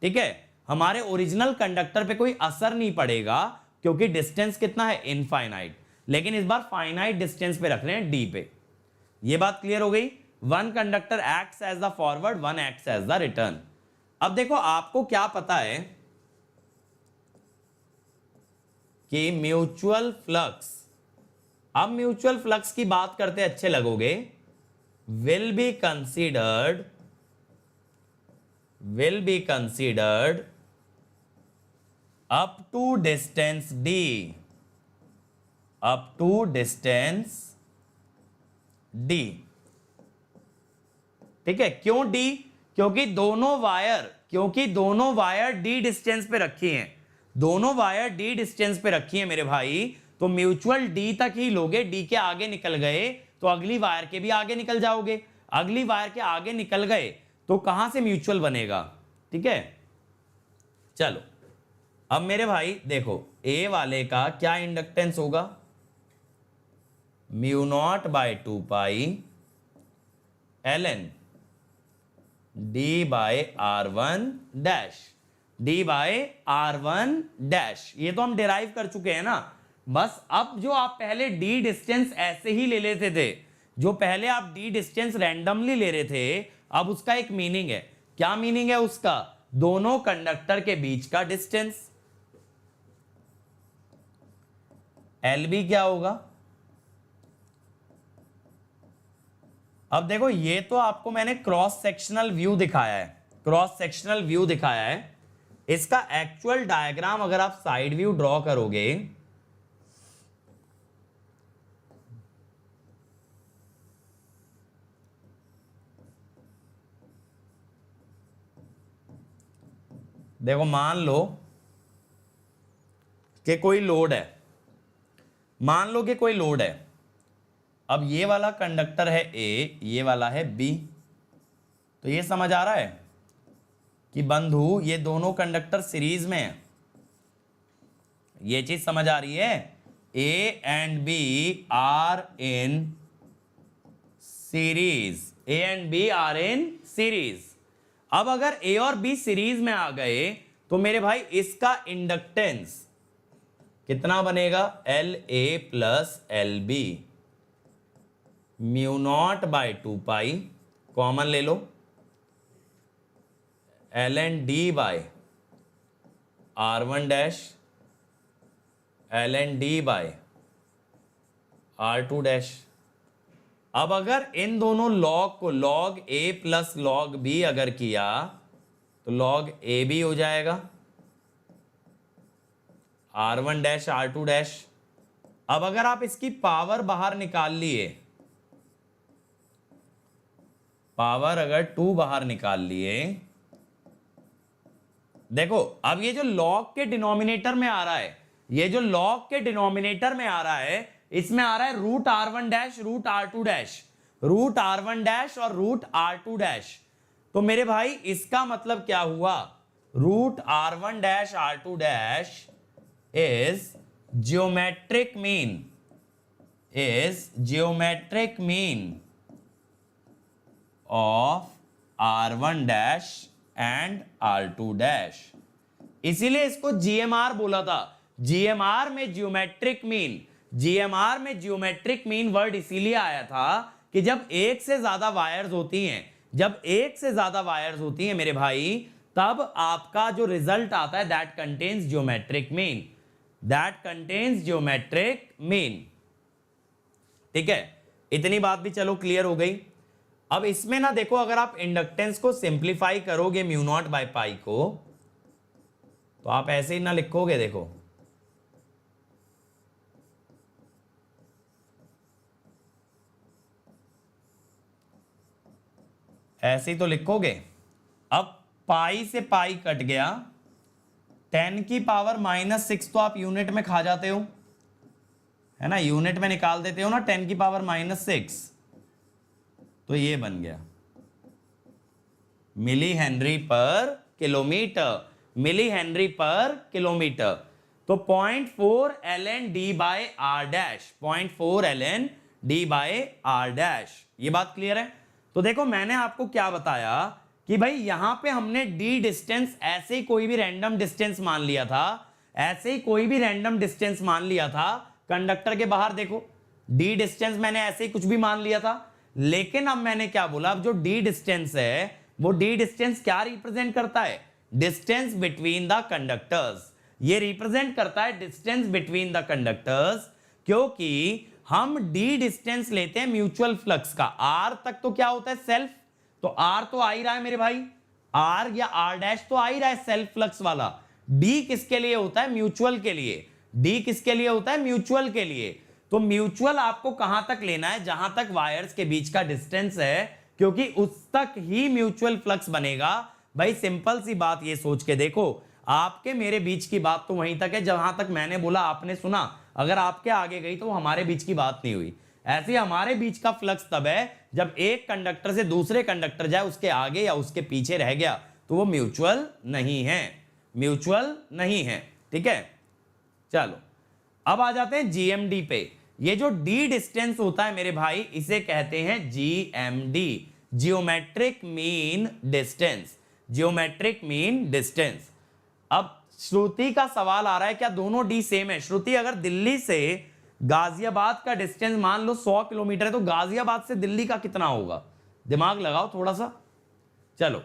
ठीक है, हमारे ओरिजिनल कंडक्टर पे कोई असर नहीं पड़ेगा क्योंकि डिस्टेंस कितना है, इनफाइनाइट। लेकिन इस बार फाइनाइट डिस्टेंस पे रख रहे हैं डी पे। ये बात क्लियर हो गई। One conductor acts as the forward, one acts as the return. अब देखो आपको क्या पता है कि म्यूचुअल फ्लक्स, अब म्यूचुअल फ्लक्स की बात करते अच्छे लगोगे, will be considered up to distance d, up to distance d। ठीक है, क्यों d? क्योंकि दोनों वायर d डिस्टेंस पे रखी हैं, दोनों वायर d डिस्टेंस पे रखी हैं मेरे भाई, तो म्यूचुअल d तक ही लोगे, d के आगे निकल गए तो अगली वायर के भी आगे निकल जाओगे, अगली वायर के आगे निकल गए तो कहां से म्यूचुअल बनेगा? ठीक है, चलो अब मेरे भाई देखो A वाले का क्या इंडक्टेंस होगा? Mu naught by 2 pi ln d by r1 dash, d by r1 dash. ये तो हम डिराइव कर चुके हैं ना। बस अब जो आप पहले d डिस्टेंस ऐसे ही ले लेते थे, जो पहले आप d डिस्टेंस रैंडमली ले रहे थे, अब उसका एक मीनिंग है। क्या मीनिंग है उसका? दोनों कंडक्टर के बीच का डिस्टेंस। LB क्या होगा? अब देखो ये तो आपको मैंने क्रॉस सेक्शनल व्यू दिखाया है, क्रॉस सेक्शनल व्यू दिखाया है। इसका एक्चुअल डायग्राम अगर आप साइड व्यू ड्रॉ करोगे, देखो मान लो कि कोई लोड है, मान लो कि कोई लोड है। अब ये वाला कंडक्टर है A, ये वाला है B। तो ये समझ आ रहा है कि बंधु ये दोनों कंडक्टर सीरीज में है। ये चीज समझ आ रही है? A and B are in series, A and B are in series। अब अगर A और B सीरीज में आ गए तो मेरे भाई इसका इंडक्टेंस कितना बनेगा? LA plus LB, mu naught by 2 pi, common ले लो, ln D by R1 dash, ln D by R2 dash. अब अगर इन दोनों लॉग को log A plus log B अगर किया तो log AB हो जाएगा, R1 डैश R2 डैश। अब अगर आप इसकी पावर बाहर निकाल लिए, पावर अगर 2 बाहर निकाल लिए, देखो अब ये जो log के डिनोमिनेटर में आ रहा है, ये जो log के डिनोमिनेटर में आ रहा है, इसमें आ रहा है root R1 dash, root R2 dash, root R1 dash और रूट R2 डैश। तो मेरे भाई इसका मतलब क्या हुआ? Root R1 dash R2 dash is geometric mean of R1 dash and R2 dash. इसीलिए इसको GMR बोला था। GMR में जियोमेट्रिक मीन वर्ड इसीलिए आया था कि जब एक से ज्यादा वायर्स होती हैं, मेरे भाई, तब आपका जो रिजल्ट आता है दैट कंटेन्स जियोमेट्रिक मीन। ठीक है, इतनी बात भी चलो क्लियर हो गई। अब इसमें ना देखो, अगर आप इंडक्टेंस को सिंप्लीफाई करोगे म्यू नॉट बाय पाई को, तो आप ऐसे ही ना लिखोगे, देखो ऐसे ही तो लिखोगे। अब पाई से पाई कट गया, 10 की पावर -6 तो आप यूनिट में खा जाते हो, है ना, यूनिट में निकाल देते हो ना 10 की पावर -6, तो ये बन गया मिली हेनरी पर किलोमीटर। तो 0.4 ln d by r dash, 0.4 ln d by r dash. ये बात क्लियर है? तो देखो मैंने आपको क्या बताया कि भाई यहां पे हमने d डिस्टेंस ऐसे ही कोई भी रैंडम डिस्टेंस मान लिया था, कंडक्टर के बाहर देखो d डिस्टेंस मैंने ऐसे ही कुछ भी मान लिया था। लेकिन अब मैंने क्या बोला, अब जो d डिस्टेंस है वो डी डिस्टेंस क्या रिप्रेजेंट करता है? Distance between the conductors. ये रिप्रेजेंट करता है डिस्टेंस बिटवीन द कंडक्टर्स, क्योंकि हम डी डिस्टेंस लेते हैं म्यूचुअल फ्लक्स का। आर तक तो क्या होता है? सेल्फ। तो आर तो आ ही रहा है मेरे भाई, आर या आर डैश तो आ ही रहा है सेल्फ फ्लक्स वाला। डी किसके लिए होता है? म्यूचुअल के लिए। डी किसके लिए होता है? म्यूचुअल के लिए। तो म्यूचुअल आपको कहां तक लेना है? जहां तक वायर्स के बीच का डिस्टेंस है, क्योंकि उस तक ही म्यूचुअल फ्लक्स बनेगा। भाई सिंपल सी बात ये सोच के देखो, आपके मेरे बीच की बात तो वहीं तक है जहां तक मैंने बोला आपने सुना। अगर आपके आगे गई तो हमारे बीच की बात नहीं हुई। ऐसे हमारे बीच का फ्लक्स तब है जब एक कंडक्टर से दूसरे कंडक्टर जाए, उसके आगे या उसके पीछे रह गया तो वो म्यूचुअल नहीं है, म्यूचुअल नहीं है। ठीक है, चलो अब आ जाते हैं जीएमडी पे। ये जो डी डिस्टेंस होता है मेरे भाई, इसे कहते हैं GMD, geometric mean distance. Geometric mean distance. अब श्रुति का सवाल आ रहा है, क्या दोनों डी सेम है? श्रुति, अगर दिल्ली से गाजियाबाद का डिस्टेंस मान लो 100 किलोमीटर है, तो गाजियाबाद से दिल्ली का कितना होगा? दिमाग लगाओ थोड़ा सा। चलो,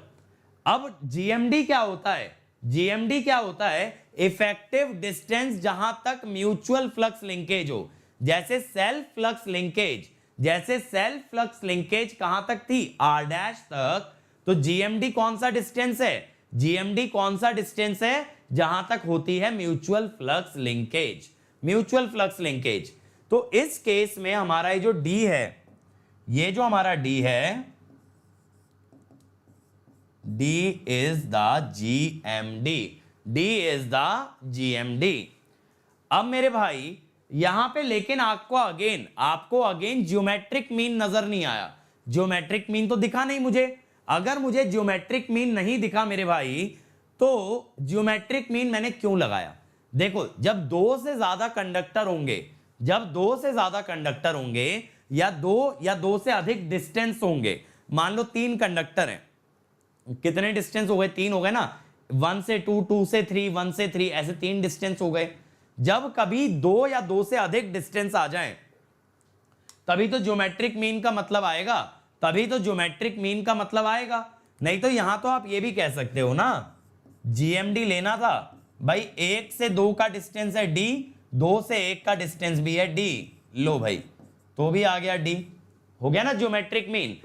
अब जीएमडी क्या होता है? जीएमडी क्या होता है? इफेक्टिव डिस्टेंस जहां तक म्यूचुअल फ्लक्स लिंकेज हो। जैसे सेल्फ फ्लक्स लिंकेज, जैसे सेल्फ फ्लक्स लिंकेज कहां तक थी? आर डैश तक। तो जीएमडी कौन सा डिस्टेंस है? जीएमडी कौन सा डिस्टेंस है? जहां तक होती है mutual flux linkage, mutual flux linkage. तो इस केस में हमारा ये जो डी है, ये जो हमारा डी है, D is the GMD, D is the GMD. अब मेरे भाई यहां पे लेकिन आपको अगेन ज्योमेट्रिक मीन नजर नहीं आया। ज्योमेट्रिक मीन तो दिखा नहीं मुझे। अगर मुझे ज्योमेट्रिक मीन नहीं दिखा मेरे भाई, तो ज्योमेट्रिक मीन मैंने क्यों लगाया? देखो, जब दो से ज्यादा कंडक्टर होंगे, जब दो से ज्यादा कंडक्टर होंगे या दो से अधिक डिस्टेंस होंगे, मान लो 3 कंडक्टर हैं, कितने डिस्टेंस हो गए? 3 हो गए ना। 1 से 2, 2 से 3, 1 से 3, ऐसे 3 डिस्टेंस हो गए। जब कभी 2 या 2 से अधिक डिस्टेंस आ जाएं, तभी तो ज्योमेट्रिक मीन का मतलब आएगा, तभी तो ज्योमेट्रिक मीन का मतलब आएगा। नहीं तो यहां तो आप ये भी कह सकते हो ना, जीएमडी लेना था भाई, 1 से 2 का डिस्टेंस है डी, 2 से 1 का डिस्टेंस भी है डी। लो भाई, तो भी आ गया डी, हो गया ना ज्योमेट्रिक मीन।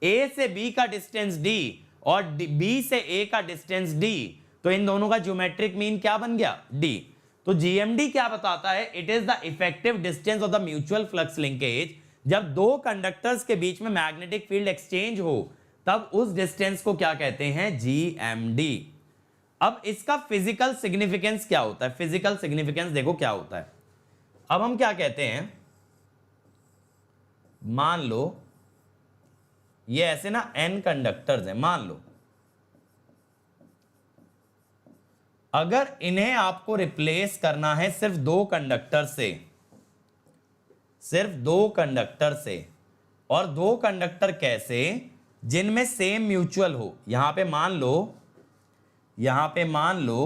ए से बी का डिस्टेंस डी और बी से ए का डिस्टेंस डी, तो इन दोनों का ज्योमेट्रिक मीन क्या बन गया? डी। तो जीएमडी क्या बताता है? It is the effective distance of the mutual flux linkage. जब दो कंडक्टर्स के बीच में मैग्नेटिक फील्ड एक्सचेंज हो, तब उस डिस्टेंस को क्या कहते हैं? जीएमडी। अब इसका फिजिकल सिग्निफिकेंस क्या होता है? फिजिकल सिग्निफिकेंस देखो क्या होता है। अब हम क्या कहते हैं, मान लो ये ऐसे ना n कंडक्टर्स हैं, मान लो अगर इन्हें आपको रिप्लेस करना है सिर्फ 2 कंडक्टर से, सिर्फ 2 कंडक्टर से, और 2 कंडक्टर कैसे? जिनमें सेम म्यूचुअल हो। यहां पे मान लो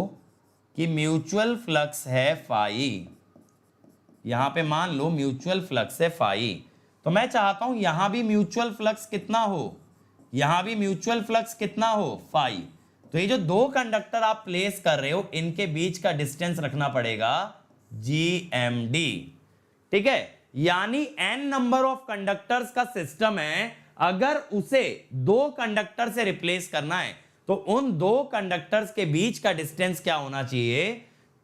कि म्यूचुअल फ्लक्स है फाई, यहां पे मान लो म्यूचुअल फ्लक्स है फाई, तो मैं चाहता हूं यहां भी म्यूचुअल फ्लक्स कितना हो? यहां भी म्यूचुअल फ्लक्स कितना हो? फाई। तो ये जो 2 कंडक्टर आप प्लेस कर रहे हो, इनके बीच का डिस्टेंस रखना पड़ेगा जीएमडी। ठीक है, यानी n नंबर ऑफ कंडक्टर्स का सिस्टम है, अगर उसे 2 कंडक्टर से रिप्लेस करना है, तो उन 2 कंडक्टर्स के बीच का डिस्टेंस क्या होना चाहिए?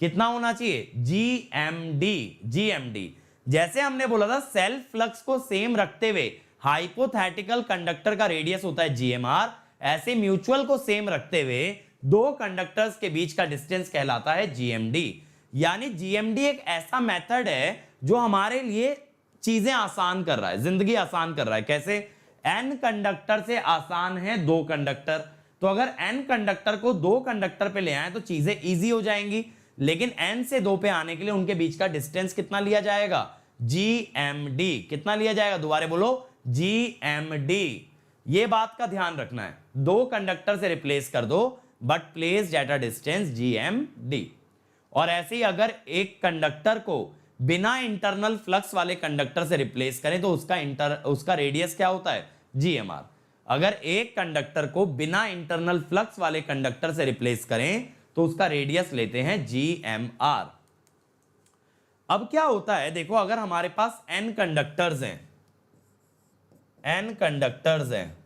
कितना होना चाहिए? जीएमडी। जीएमडी, जैसे हमने बोला था सेल्फ फ्लक्स को सेम रखते हुए हाइपोथेटिकल कंडक्टर का रेडियस होता है जीएमआर, ऐसे म्यूचुअल को सेम रखते हुए 2 कंडक्टर्स के बीच का डिस्टेंस कहलाता है जीएमडी। यानी जीएमडी एक ऐसा मेथड है जो हमारे लिए चीजें आसान कर रहा है, जिंदगी आसान कर रहा है। कैसे? n कंडक्टर से आसान है 2 कंडक्टर, तो अगर n कंडक्टर को 2 कंडक्टर पे ले आए तो चीजें इजी हो जाएंगी। लेकिन n से 2 पे आने के लिए उनके बीच का डिस्टेंस कितना लिया जाएगा? जीएमडी। कितना लिया जाएगा? दोबारा बोलो, जीएमडी। ये बात का ध्यान रखना है, 2 कंडक्टर से रिप्लेस कर दो but placed at a distance GMD. और ऐसे ही अगर एक कंडक्टर को बिना इंटरनल फ्लक्स वाले कंडक्टर से रिप्लेस करें तो उसका रेडियस क्या होता है? जीएमआर। अगर एक कंडक्टर को बिना इंटरनल फ्लक्स वाले कंडक्टर से रिप्लेस करें तो उसका रेडियस लेते हैं GMR। अब क्या होता है देखो, अगर हमारे पास n कंडक्टर्स हैं, n कंडक्टर्स हैं,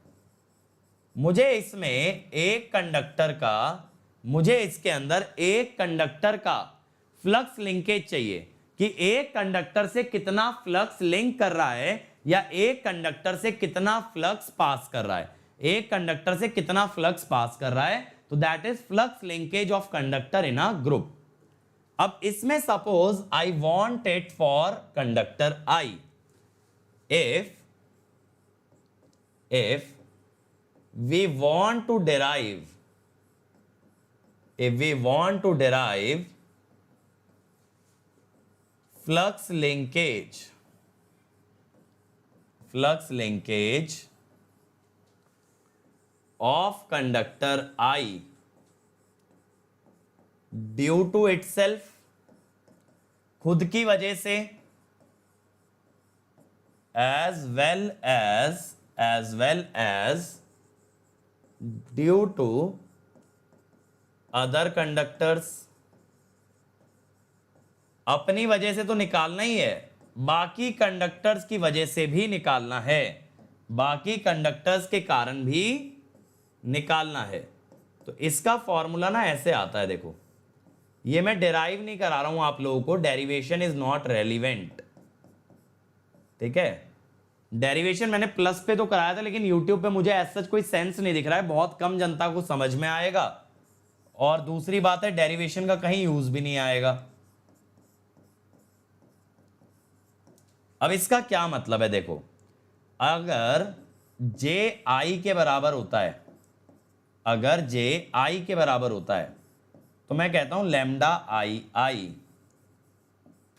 मुझे इसमें इसके अंदर एक कंडक्टर का फ्लक्स लिंकेज चाहिए कि एक कंडक्टर से कितना फ्लक्स लिंक कर रहा है या एक कंडक्टर से कितना फ्लक्स पास कर रहा है, एक कंडक्टर से कितना फ्लक्स पास कर रहा है, तो that is flux linkage of conductor in a group. अब इसमें suppose I want it for conductor I, if we want to derive flux linkage of conductor I due to itself, खुद की वजह से, as well as due to other conductors, अपनी वजह से तो निकालना ही है, बाकी कंडक्टर्स की वजह से भी निकालना है, बाकी कंडक्टर्स के कारण भी निकालना है। तो इसका फॉर्मूला ना ऐसे आता है, देखो ये मैं डेराइव नहीं करा रहा हूं आप लोगों को, डेरिवेशन इज नॉट रेलिवेंट, ठीक है। डेरिवेशन मैंने प्लस पे तो कराया था, लेकिन यूट्यूब पे मुझे ऐसा कोई सेंस नहीं दिख रहा है, बहुत कम जनता को समझ में आएगा, और दूसरी बात है डेरिवेशन का कहीं यूज भी नहीं आएगा। अब इसका क्या मतलब है, देखो अगर J I के बराबर होता है, अगर J I के बराबर होता है तो मैं कहता हूं लैम्डा I,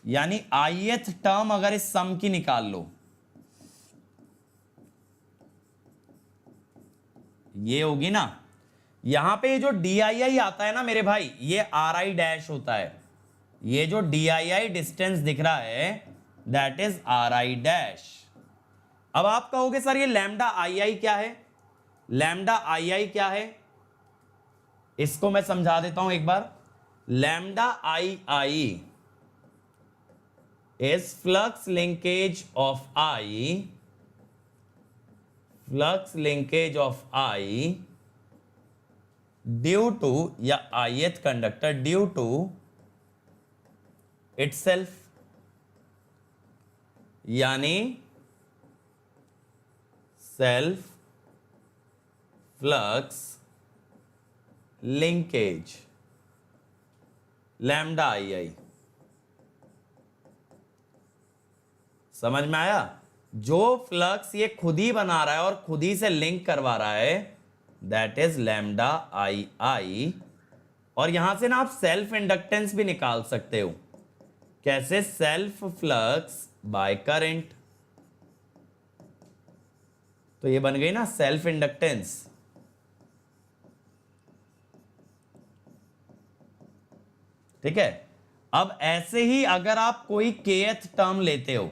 यानी ith टर्म अगर इस सम की निकाल लो, ये होगी ना, यहां पे जो DII आता है ना मेरे भाई, ये RI डैश होता है, ये जो DII डिस्टेंस दिख रहा है दैट इज RI डैश। अब आप कहोगे सर ये लैम्डा II क्या है, लैम्डा II क्या है, इसको मैं समझा देता हूं एक बार। Lambda II is flux linkage of I, flux linkage of I due to, या ith conductor due to itself, यानी self flux linkage lambda II। समझ में आया, जो फ्लक्स ये खुद ही बना रहा है और खुद ही से लिंक करवा रहा है दैट इज लैम्डा II। और यहां से ना आप सेल्फ इंडक्टेंस भी निकाल सकते हो, कैसे, सेल्फ फ्लक्स बाय करंट, तो ये बन गई ना सेल्फ इंडक्टेंस। ठीक है, अब ऐसे ही अगर आप कोई kth टर्म लेते हो,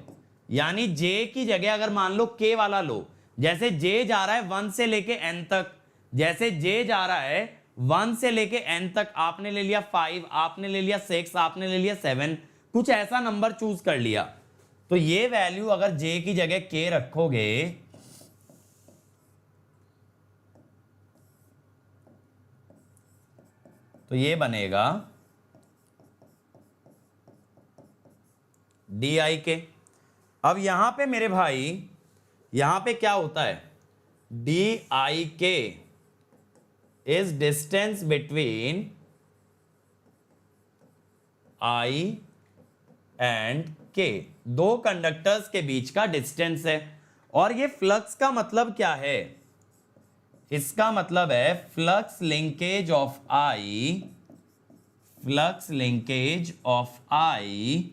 यानी J की जगह अगर मान लो K वाला लो, जैसे J जा रहा है 1 से लेके n तक, जैसे J जा रहा है 1 से लेके n तक, आपने ले लिया 5, आपने ले लिया 6, आपने ले लिया 7, कुछ ऐसा नंबर चूज कर लिया, तो ये वैल्यू अगर J की जगह K रखोगे तो ये बनेगा DIK। अब यहां पे मेरे भाई, यहां पे क्या होता है, DIK is distance between I and K, दो कंडक्टर्स के बीच का डिस्टेंस है। और ये फ्लक्स का मतलब क्या है, इसका मतलब है flux linkage of I, flux linkage of I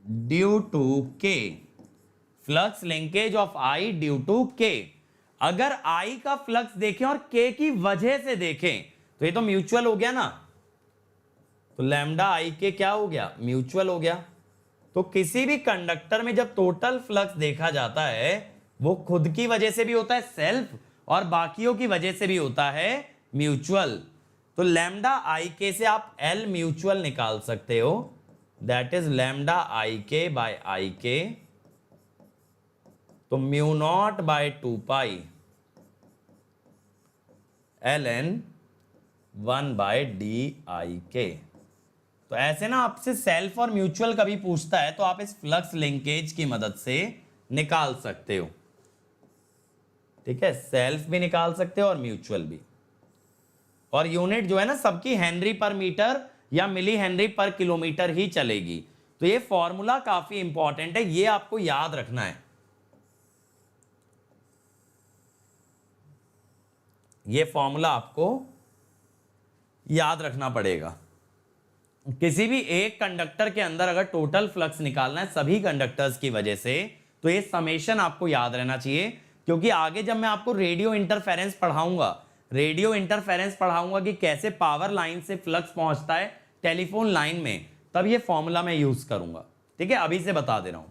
due to K, flux linkage of I due to K। अगर I का फ्लक्स देखें और K की वजह से देखें तो ये तो म्यूचुअल हो गया ना, तो लैम्डा IK क्या हो गया, म्यूचुअल हो गया। तो किसी भी कंडक्टर में जब टोटल फ्लक्स देखा जाता है वो खुद की वजह से भी होता है सेल्फ, और बाकियों की वजह से भी होता है म्यूचुअल। तो लैम्डा आई के से आप एल म्यूचुअल निकाल सकते हो, दैट इज लैम्डा आई के बाय आई के, तो mu naught by 2 pi L N 1 by D I K. तो ऐसे ना आपसे सेल्फ और म्यूचुअल कभी पूछता है तो आप इस फ्लक्स लिंकेज की मदद से निकाल सकते हो, ठीक है, सेल्फ भी निकाल सकते हो और म्यूचुअल भी। और यूनिट जो है ना सबकी हेनरी पर मीटर या मिली हेनरी पर किलोमीटर ही चलेगी। तो ये फॉर्मूला काफी इंपॉर्टेंट है, ये आपको याद रखना है, ये फॉर्मूला आपको याद रखना पड़ेगा। किसी भी एक कंडक्टर के अंदर अगर टोटल फ्लक्स निकालना है सभी कंडक्टर्स की वजह से, तो ये समेशन आपको याद रहना चाहिए, क्योंकि आगे जब मैं आपको रेडियो इंटरफेरेंस पढ़ाऊंगा कि कैसे पावर लाइन से फ्लक्स पहुंचता है टेलीफोन लाइन में, तब ये फॉर्मूला मैं यूज करूंगा, ठीक है, अभी से बता दे रहा हूं।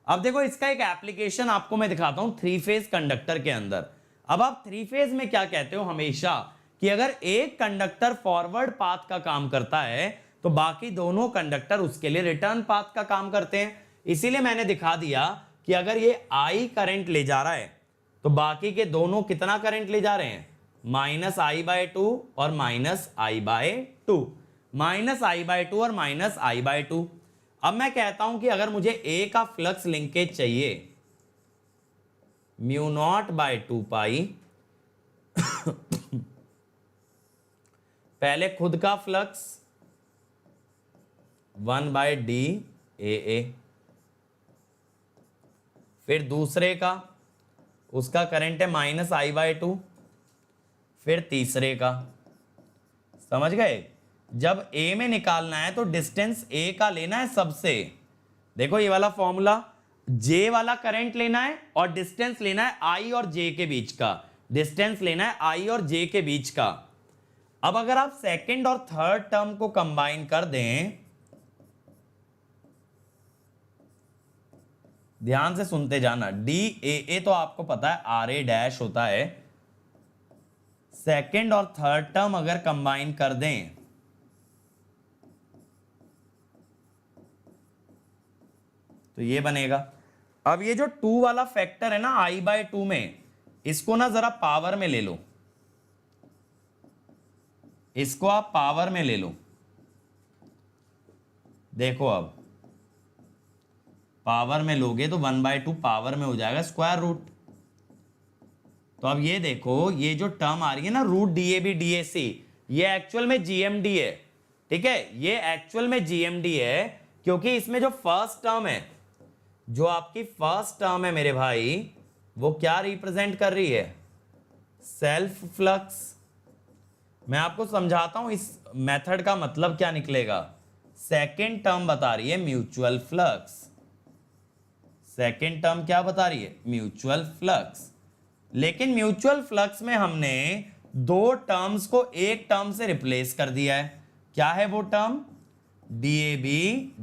अब देखो इसका एक एप्लीकेशन आपको मैं दिखाता हूं 3 फेज कंडक्टर के अंदर। अब आप 3 फेज में क्या कहते हो हमेशा कि अगर एक कंडक्टर फॉरवर्ड पाथ का काम करता है तो बाकी दोनों कंडक्टर उसके लिए रिटर्न पाथ का काम करते हैं। इसीलिए मैंने दिखा दिया कि अगर ये I करंट ले जा रहा है तो बाकी के दोनों कितना करंट ले जा रहे हैं, -I/2 और -I/2, -I/2 और -I/2। अब मैं कहता हूं कि अगर मुझे A का फ्लक्स लिंकेज चाहिए म्यू नॉट बाय 2 पाई पहले खुद का फ्लक्स 1 बाय डी ए, फिर दूसरे का, उसका करंट है -I/2, फिर तीसरे का, समझ गए। जब A में निकालना है तो डिस्टेंस A का लेना है सबसे। देखो ये वाला फॉर्मूला, J वाला करंट लेना है और डिस्टेंस लेना है I और J के बीच का, डिस्टेंस लेना है I और J के बीच का। अब अगर आप सेकंड और थर्ड टर्म को कंबाइन कर दें, ध्यान से सुनते जाना, DAA तो आपको पता है RA' होता है, सेकंड और थर्ड टर्म अगर कंबाइन कर दें तो ये बनेगा। अब ये जो 2 वाला फैक्टर है ना I/2 में, इसको ना जरा पावर में ले लो, इसको आप पावर में ले लो। देखो अब पावर में लोगे तो 1/2 पावर में हो जाएगा स्क्वायर रूट। तो अब ये देखो, ये जो टर्म आ रही है ना रूट DAB DAC, ये एक्चुअल में GMD है, ठीक है, ये एक्चुअल में GMD है, क्योंकि इसमें जो फर्स्ट टर्म है, जो आपकी फर्स्ट टर्म है मेरे भाई, वो क्या रिप्रेजेंट कर रही है, सेल्फ फ्लक्स। मैं आपको समझाता हूं इस मेथड का मतलब क्या निकलेगा। सेकेंड टर्म बता रही है म्यूचुअल फ्लक्स, सेकेंड टर्म क्या बता रही है, म्यूचुअल फ्लक्स। लेकिन म्यूचुअल फ्लक्स में हमने 2 टर्म्स को एक टर्म से रिप्लेस कर दिया है। क्या है वो टर्म, DAB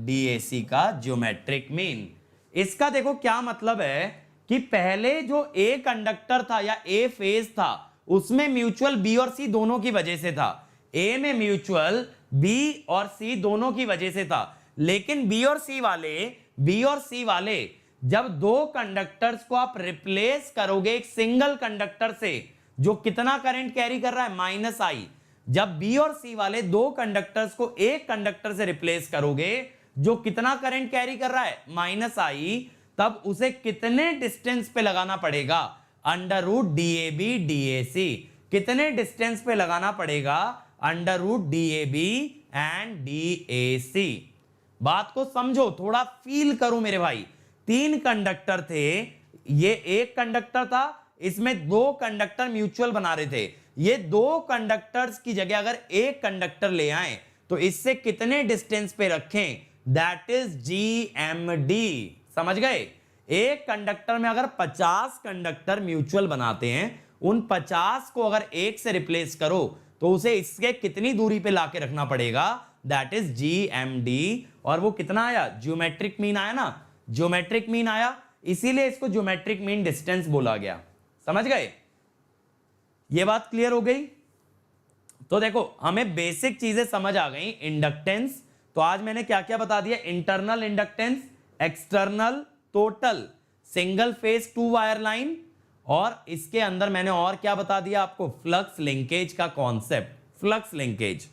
DAC का ज्योमेट्रिक मीन। इसका देखो क्या मतलब है कि पहले जो A कंडक्टर था या A फेज था उसमें म्यूचुअल B और C दोनों की वजह से था, A में म्यूचुअल B और C दोनों की वजह से था। लेकिन B और C वाले जब 2 कंडक्टर्स को आप रिप्लेस करोगे एक सिंगल कंडक्टर से जो कितना करंट कैरी कर रहा है, -I, जब B और C वाले 2 कंडक्टर्स को एक कंडक्टर से रिप्लेस करोगे जो कितना करंट कैरी कर रहा है, -I, तब उसे कितने डिस्टेंस पे लगाना पड़ेगा, √DAB DAC। कितने डिस्टेंस पे लगाना पड़ेगा, √DAB एंड DAC। बात को समझो, थोड़ा फील करो मेरे भाई। 3 कंडक्टर थे, ये एक कंडक्टर था, इसमें 2 कंडक्टर म्यूचुअल बना रहे थे। ये 2 कंडक्टर्स की जगह अगर एक कंडक्टर ले आए तो इससे कितने डिस्टेंस पे रखें, दैट इज GMD। समझ गए। एक कंडक्टर में अगर 50 कंडक्टर म्यूचुअल बनाते हैं, उन 50 को अगर एक से रिप्लेस करो तो उसे इसके कितनी दूरी पे लाके रखना पड़ेगा, दैट इज GMD। और वो कितना आया, ज्योमेट्रिक मीन आया ना, ज्योमेट्रिक मीन आया, इसीलिए इसको ज्योमेट्रिक मीन डिस्टेंस बोला गया। समझ गए। ये बात क्लियर हो गई? तो देखो हमें बेसिक चीजें समझ आ गई। इंडक्टेंस, तो आज मैंने क्या क्या बता दिया? Internal inductance, external, total, single phase 2 wire line, और इसके अंदर मैंने और क्या बता दिया आपको? फ्लक्स लिंकेज का कॉन्सेप्ट, फ्लक्स लिंकेज।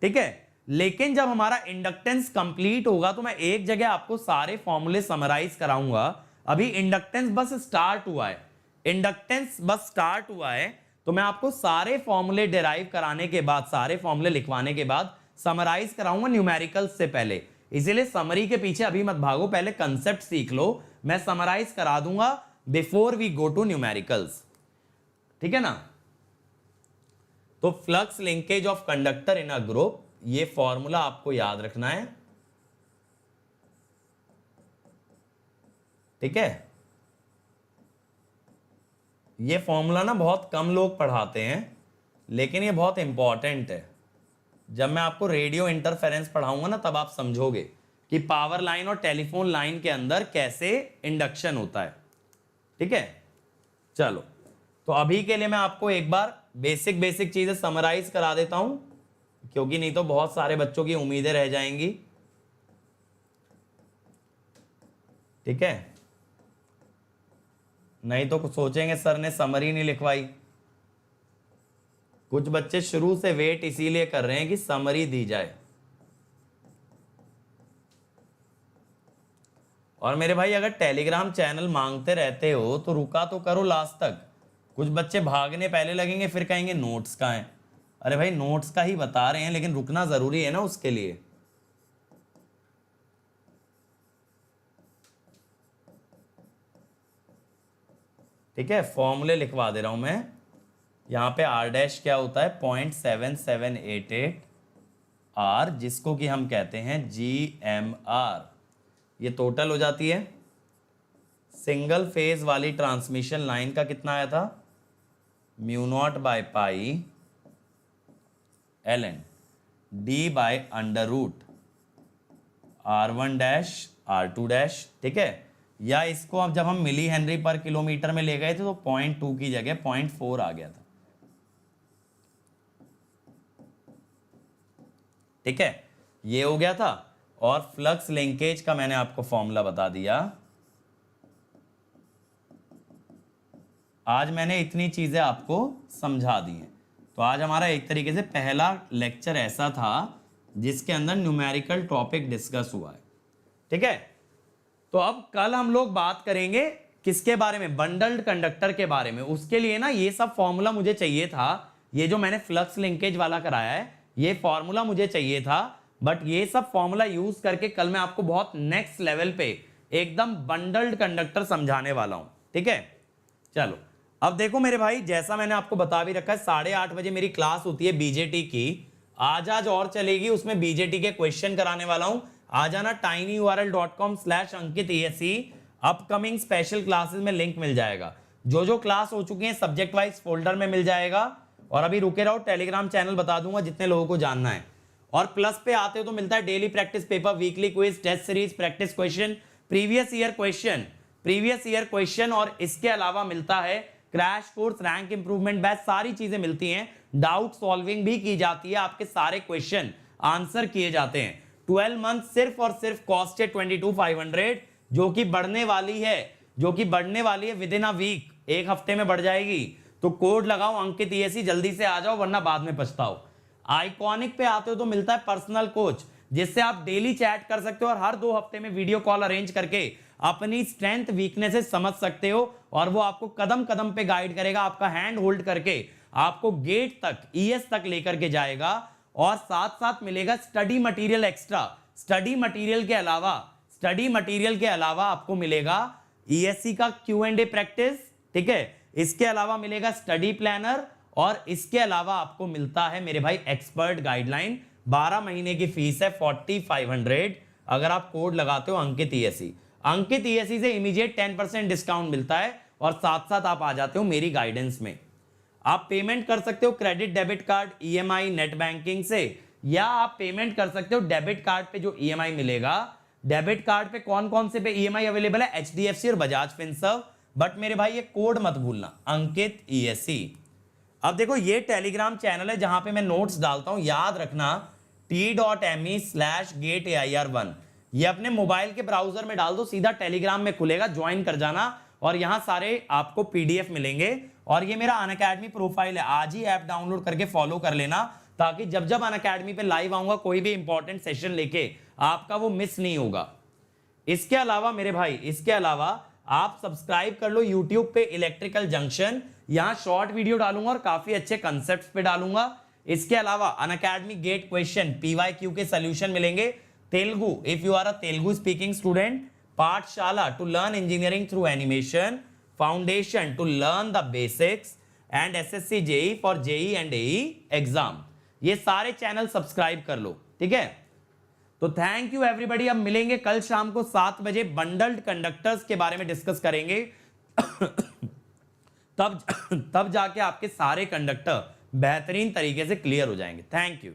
ठीक है, लेकिन जब हमारा इंडक्टेंस कंप्लीट होगा तो मैं एक जगह आपको सारे फॉर्मूले समराइज कराऊंगा। अभी इंडक्टेंस बस स्टार्ट हुआ है, इंडक्टेंस बस स्टार्ट हुआ है, तो मैं आपको सारे फॉर्मूले डिराइव कराने के बाद, सारे फॉर्मूले लिखवाने के बाद समराइज कराऊंगा न्यूमेरिकल्स से पहले। इसीलिए समरी के पीछे अभी मत भागो, पहले कंसेप्ट सीख लो, मैं समराइज करा दूंगा before we go to numericals. ठीक है ना? तो flux linkage of conductor in a group, ये फॉर्मूला आपको याद रखना है। ठीक है, ये फॉर्मूला ना बहुत कम लोग पढ़ाते हैं, लेकिन ये बहुत इंपॉर्टेंट है। जब मैं आपको रेडियो इंटरफेरेंस पढ़ाऊंगा ना, तब आप समझोगे कि पावर लाइन और टेलीफोन लाइन के अंदर कैसे इंडक्शन होता है। ठीक है, चलो, तो अभी के लिए मैं आपको एक बार बेसिक चीजें समराइज करा देता हूं, क्योंकि नहीं तो बहुत सारे बच्चों की उम्मीदें रह जाएंगी। ठीक है, नहीं तो कुछ सोचेंगे सर ने समरी नहीं लिखवाई। कुछ बच्चे शुरू से वेट इसीलिए कर रहे हैं कि समरी दी जाए। और मेरे भाई अगर टेलीग्राम चैनल मांगते रहते हो तो रुका तो करो लास्ट तक। कुछ बच्चे भागने पहले लगेंगे, फिर कहेंगे नोट्स कहाँ हैं। अरे भाई नोट्स का ही बता रहे हैं, लेकिन रुकना जरूरी है ना उसके लिए। ठीक है, फॉर्मूले लिखवा दे रहा हूं मैं। यहां पे आर डैश क्या होता है? 0.7788 आर, जिसको कि हम कहते हैं GMR। ये टोटल हो जाती है। सिंगल फेज वाली ट्रांसमिशन लाइन का कितना आया था? μ0/π ln d/√, R1 dash R2 dash. ठीक है, या इसको अब जब हम मिली हेनरी पर किलोमीटर में ले गए थे तो 0.2 की जगह 0.4 आ गया था। ठीक है, ये हो गया था। और फ्लक्स लिंकेज का मैंने आपको फॉर्मूला बता दिया। आज मैंने इतनी चीजें आपको समझा दी हैं। तो आज हमारा एक तरीके से पहला लेक्चर ऐसा था जिसके अंदर न्यूमेरिकल टॉपिक डिस्कस हुआ है। ठीक है, तो अब कल हम लोग बात करेंगे किसके बारे में? बंडल्ड कंडक्टर के बारे में। उसके लिए ना ये सब फॉर्मूला मुझे चाहिए था। ये जो मैंने फ्लक्स लिंकेज वाला कराया है, ये फॉर्मूला मुझे चाहिए था, बट ये सब फॉर्मूला यूज करके कल मैं आपको बहुत नेक्स्ट लेवल पे एकदम बंडल्ड कंडक्टर समझाने वाला हूं। ठीक है, चलो अब देखो मेरे भाई, जैसा मैंने आपको बता भी रखा है, 8:30 बजे मेरी क्लास होती है बीजेटी की। आज और चलेगी, उसमें बीजेटी के क्वेश्चन कराने वाला हूं। आ जाना tinyurl.com/ankit.esi। अपकमिंग स्पेशल क्लासेस में लिंक मिल जाएगा। जो क्लास हो चुकी है सब्जेक्ट वाइज फोल्डर में मिल जाएगा। और अभी रुके रहो, टेलीग्राम चैनल बता दूंगा जितने लोगों को जानना है। और प्लस पे आते हो तो मिलता है daily practice paper, weekly quiz, test series, practice question, previous year question, और इसके अलावा मिलता है crash course, rank improvement batch, सारी चीजें मिलती हैं। डाउट सॉल्विंग भी की जाती है, आपके सारे क्वेश्चन आंसर किए जाते हैं। 12 मंथ सिर्फ और सिर्फ कॉस्ट है 22,500, जो कि बढ़ने वाली है विद इन अ वीक, एक हफ्ते में बढ़ जाएगी। तो कोड लगाओ अंकित ESE, जल्दी से आ जाओ वरना बाद में पछताओ। आइकॉनिक पे आते हो तो मिलता है पर्सनल कोच, जिससे आप डेली चैट कर सकते हो और हर 2 हफ्ते में वीडियो कॉल अरेंज करके अपनी स्ट्रेंथ वीकनेसेस समझ सकते हो। और वो आपको कदम कदम पे गाइड करेगा, आपका हैंड होल्ड करके आपको गेट तक, ES तक लेकर के जाएगा। और साथ साथ मिलेगा study material extra. Study material के अलावा आपको मिलेगा ESE का Q&A प्रैक्टिस। ठीक है, इसके अलावा मिलेगा स्टडी प्लानर, और इसके अलावा आपको मिलता है मेरे भाई एक्सपर्ट गाइडलाइन। 12 महीने की फीस है 4500 अगर आप कोड लगाते हो अंकित ESE से इमीडिएट 10% डिस्काउंट मिलता है। और साथ साथ आप आ जाते हो मेरी गाइडेंस में। आप पेमेंट कर सकते हो credit, debit card, EMI, net banking से, या आप पेमेंट कर सकते हो डेबिट कार्ड पे जो EMI मिलेगा। डेबिट कार्ड पे कौन कौन से पे EMI अवेलेबल है? HDFC और बजाज फिनसर्व। बट मेरे भाई ये कोड मत भूलना, अंकित ESE। अब देखो ये टेलीग्राम चैनल है जहां पे मैं नोट्स डालता हूं, याद रखना t.me/gateair1। ये अपने मोबाइल के ब्राउजर में डाल दो, सीधा टेलीग्राम में खुलेगा, ज्वाइन कर जाना और यहां सारे आपको पीडीएफ मिलेंगे। और ये मेरा अनअकैडमी प्रोफाइल है, आज ही ऐप डाउनलोड करके फॉलो कर लेना, ताकि जब जब अनअकैडमी पे लाइव आऊंगा कोई भी इंपॉर्टेंट सेशन लेके, आपका वो मिस नहीं होगा। इसके अलावा मेरे भाई, इसके अलावा आप सब्सक्राइब कर लो यूट्यूब पे इलेक्ट्रिकल जंक्शन, यहां शॉर्ट वीडियो डालूंगा और काफी अच्छे कंसेप्ट्स पे डालूंगा। इसके अलावा अनअकैडमी गेट क्वेश्चन PYQ के सॉल्यूशन मिलेंगे। Telugu, if you are a Telugu speaking student, Pathshala to learn engineering through animation, foundation to learn the basics and SSC JEE for JEE and AE exam. ये सारे चैनल सब्सक्राइब कर लो, ठीक है। तो थैंक यू एवरीबॉडी। अब मिलेंगे कल शाम को 7 बजे, बंडल्ड कंडक्टर्स के बारे में डिस्कस करेंगे। तब जाके आपके सारे कंडक्टर बेहतरीन तरीके से क्लियर हो जाएंगे। Thank you.